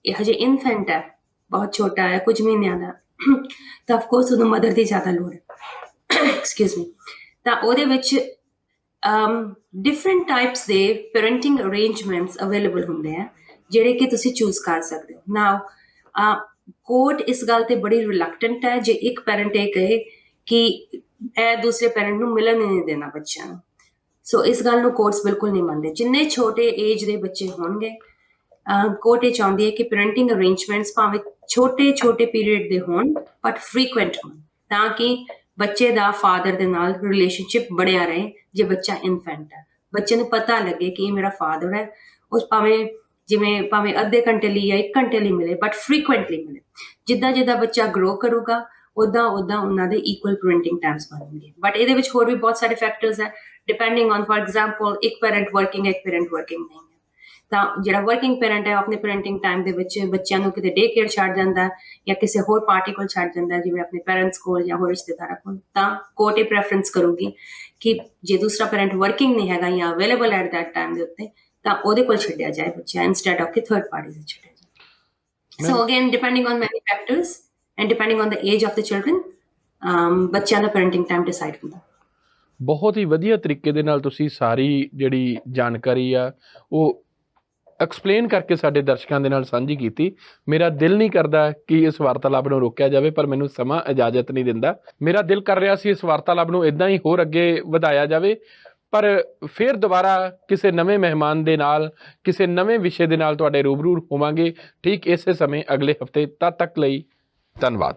ਹਜੇ ਇਨਫੈਂਟ ਹੈ, ਬਹੁਤ ਛੋਟਾ ਹੈ, ਕੁਝ ਮਹੀਨਿਆਂ ਦਾ, ਤਾਂ ਅਫਕੋਰਸ ਉਹਨੂੰ ਮਦਰ ਦੀ ਜ਼ਿਆਦਾ ਲੋੜ ਹੈ, ਐਕਸਕਿਊਜ਼ ਮੀ, ਤਾਂ ਉਹਦੇ ਵਿੱਚ ਡਿਫਰੈਂਟ ਟਾਈਪਸ ਦੇ ਪੈਰੈਂਟਿੰਗ ਅਰੇਂਜਮੈਂਟਸ ਅਵੇਲੇਬਲ ਹੁੰਦੇ ਆ ਜਿਹੜੇ ਕਿ ਤੁਸੀਂ ਚੂਜ਼ ਕਰ ਸਕਦੇ ਹੋ। ਨਾਓ ਕੋਰਟ ਇਸ ਗੱਲ ਤੇ ਬੜੀ ਰਿਲੈਕਟੈਂਟ ਹੈ ਜੇ ਇੱਕ ਪੈਰੈਂਟ ਇਹ ਕਹੇ ਕਿ ਇਹ ਦੂਸਰੇ ਪੈਰੈਂਟ ਨੂੰ ਮਿਲਣ ਹੀ ਨਹੀਂ ਦੇਣਾ ਬੱਚਿਆਂ ਨੂੰ। ਸੋ ਇਸ ਗੱਲ ਨੂੰ ਕੋਰਟਸ ਬਿਲਕੁਲ ਨਹੀਂ ਮੰਨਦੇ। ਜਿੰਨੇ ਛੋਟੇ ਏਜ ਦੇ ਬੱਚੇ ਹੋਣਗੇ, ਕੋਰਟ ਇਹ ਚਾਹੁੰਦੀ ਹੈ ਕਿ ਪੈਰੈਂਟਿੰਗ ਅਰੇਂਜਮੈਂਟਸ ਭਾਵੇਂ ਛੋਟੇ ਪੀਰੀਅਡ ਦੇ ਹੋਣ ਬਟ ਫ੍ਰੀਕੁਐਂਟ ਹੋਣ, ਤਾਂ ਕਿ ਬੱਚੇ ਦਾ ਫਾਦਰ ਦੇ ਨਾਲ ਰਿਲੇਸ਼ਨਸ਼ਿਪ ਬਣਿਆ ਰਹੇ। ਜੇ ਬੱਚਾ ਇਨਫੈਂਟ ਹੈ, ਬੱਚੇ ਨੂੰ ਪਤਾ ਲੱਗੇ ਕਿ ਇਹ ਮੇਰਾ ਫਾਦਰ ਹੈ, ਉਸ ਭਾਵੇਂ ਅੱਧੇ ਘੰਟੇ ਲਈ ਜਾਂ 1 ਘੰਟੇ ਲਈ ਮਿਲੇ, ਬਟ ਫ੍ਰੀਕੁਐਂਟਲੀ ਮਿਲੇ। ਜਿੱਦਾਂ ਬੱਚਾ ਗਰੋ ਕਰੂਗਾ ਉੱਦਾਂ ਉਹਨਾਂ ਦੇ ਇਕੁਅਲ ਪੈਰੈਂਟਿੰਗ ਟਾਈਮਸ ਬਣਨਗੇ। ਬਟ ਇਹਦੇ ਵਿੱਚ ਹੋਰ ਵੀ ਬਹੁਤ ਸਾਰੇ ਫੈਕਟਰਸ ਹੈ, ਡਿਪੈਂਡਿੰਗ ਔਨ, ਫॉर ਐਗਜ਼ਾਮਪਲ, ਇੱਕ ਪੈਰੈਂਟ ਵਰਕਿੰਗ ਹੈ, ਇੱਕ ਪੈਰੈਂਟ ਵਰਕਿੰਗ ਨਹੀਂ ਹੈ, ਤਾਂ ਜਿਹੜਾ ਵਰਕਿੰਗ ਪੈਰੈਂਟ ਹੈ ਆਪਣੇ ਪੈਰੈਂਟਿੰਗ ਟਾਈਮ ਦੇ ਵਿੱਚ ਬੱਚਿਆਂ ਨੂੰ ਕਿਤੇ ਡੇ ਕੇਅਰ ਛੱਡ ਜਾਂਦਾ ਜਾਂ ਕਿਸੇ ਹੋਰ ਪਾਰਟੀ ਕੋਲ ਛੱਡ ਜਾਂਦਾ, ਜਿਵੇਂ ਆਪਣੇ ਪੈਰੈਂਟਸ ਕੋਲ ਜਾਂ ਹੋਰ ਰਿਸ਼ਤੇਦਾਰਾਂ ਕੋਲ, ਤਾਂ ਕੋਰਟ ਇਹ ਪ੍ਰੈਫਰੈਂਸ ਕਰੂਗੀ ਕਿ ਜੇ ਦੂਸਰਾ ਪੈਰੈਂਟ ਵਰਕਿੰਗ ਨਹੀਂ ਹੈਗਾ ਜਾਂ ਅਵੇਲੇਬਲ ਐਟ ਦੈਟ ਟਾਈਮ ਦੇ ਉੱਤੇ, ਤਾਂ ਉਹਦੇ ਕੋਲ ਛੱਡਿਆ ਜਾਏ ਬੱਚਾ, ਇੰਸਟੈਡ ਆਫ ਕਿ ਥਰਡ ਪਾਰਟੀ ਦੇ ਛੱਡਿਆ ਜਾਏ। ਸੋ ਅਗੇਨ ਡਿਪੈਂਡਿੰਗ ਔਨ ਮੈਨੀ factors and depending on the age of the children, ਬੱਚਿਆਂ ਦਾ ਪੈਰੈਂਟਿੰਗ ਟਾਈਮ ਡਿਸਾਈਡ ਹੁੰਦਾ। ਬਹੁਤ ਹੀ ਵਧੀਆ ਤਰੀਕੇ ਦੇ ਨਾਲ ਤੁਸੀਂ ਸਾਰੀ ਜਿਹੜੀ ਜਾਣਕਾਰੀ ਆ ਉਹ ਐਕਸਪਲੇਨ ਕਰਕੇ ਸਾਡੇ ਦਰਸ਼ਕਾਂ ਦੇ ਨਾਲ ਸਾਂਝੀ ਕੀਤੀ। ਮੇਰਾ ਦਿਲ ਨਹੀਂ ਕਰਦਾ ਕਿ ਇਸ ਵਾਰਤਾਲਾਪ ਨੂੰ ਰੋਕਿਆ ਜਾਵੇ, ਪਰ ਮੈਨੂੰ ਸਮਾਂ ਇਜਾਜ਼ਤ ਨਹੀਂ ਦਿੰਦਾ। ਮੇਰਾ ਦਿਲ ਕਰ ਰਿਹਾ ਸੀ ਇਸ ਵਾਰਤਾਲਾਪ ਨੂੰ ਇੱਦਾਂ ਹੀ ਹੋਰ ਅੱਗੇ ਵਧਾਇਆ ਜਾਵੇ, ਪਰ ਫਿਰ ਦੁਬਾਰਾ ਕਿਸੇ ਨਵੇਂ ਮਹਿਮਾਨ ਦੇ ਨਾਲ, ਕਿਸੇ ਨਵੇਂ ਵਿਸ਼ੇ ਦੇ ਨਾਲ ਤੁਹਾਡੇ ਰੂਬਰੂ ਹੋਵਾਂਗੇ ਠੀਕ ਇਸੇ ਸਮੇਂ ਅਗਲੇ ਹਫ਼ਤੇ। ਤਦ ਤੱਕ ਲਈ ਧੰਨਵਾਦ।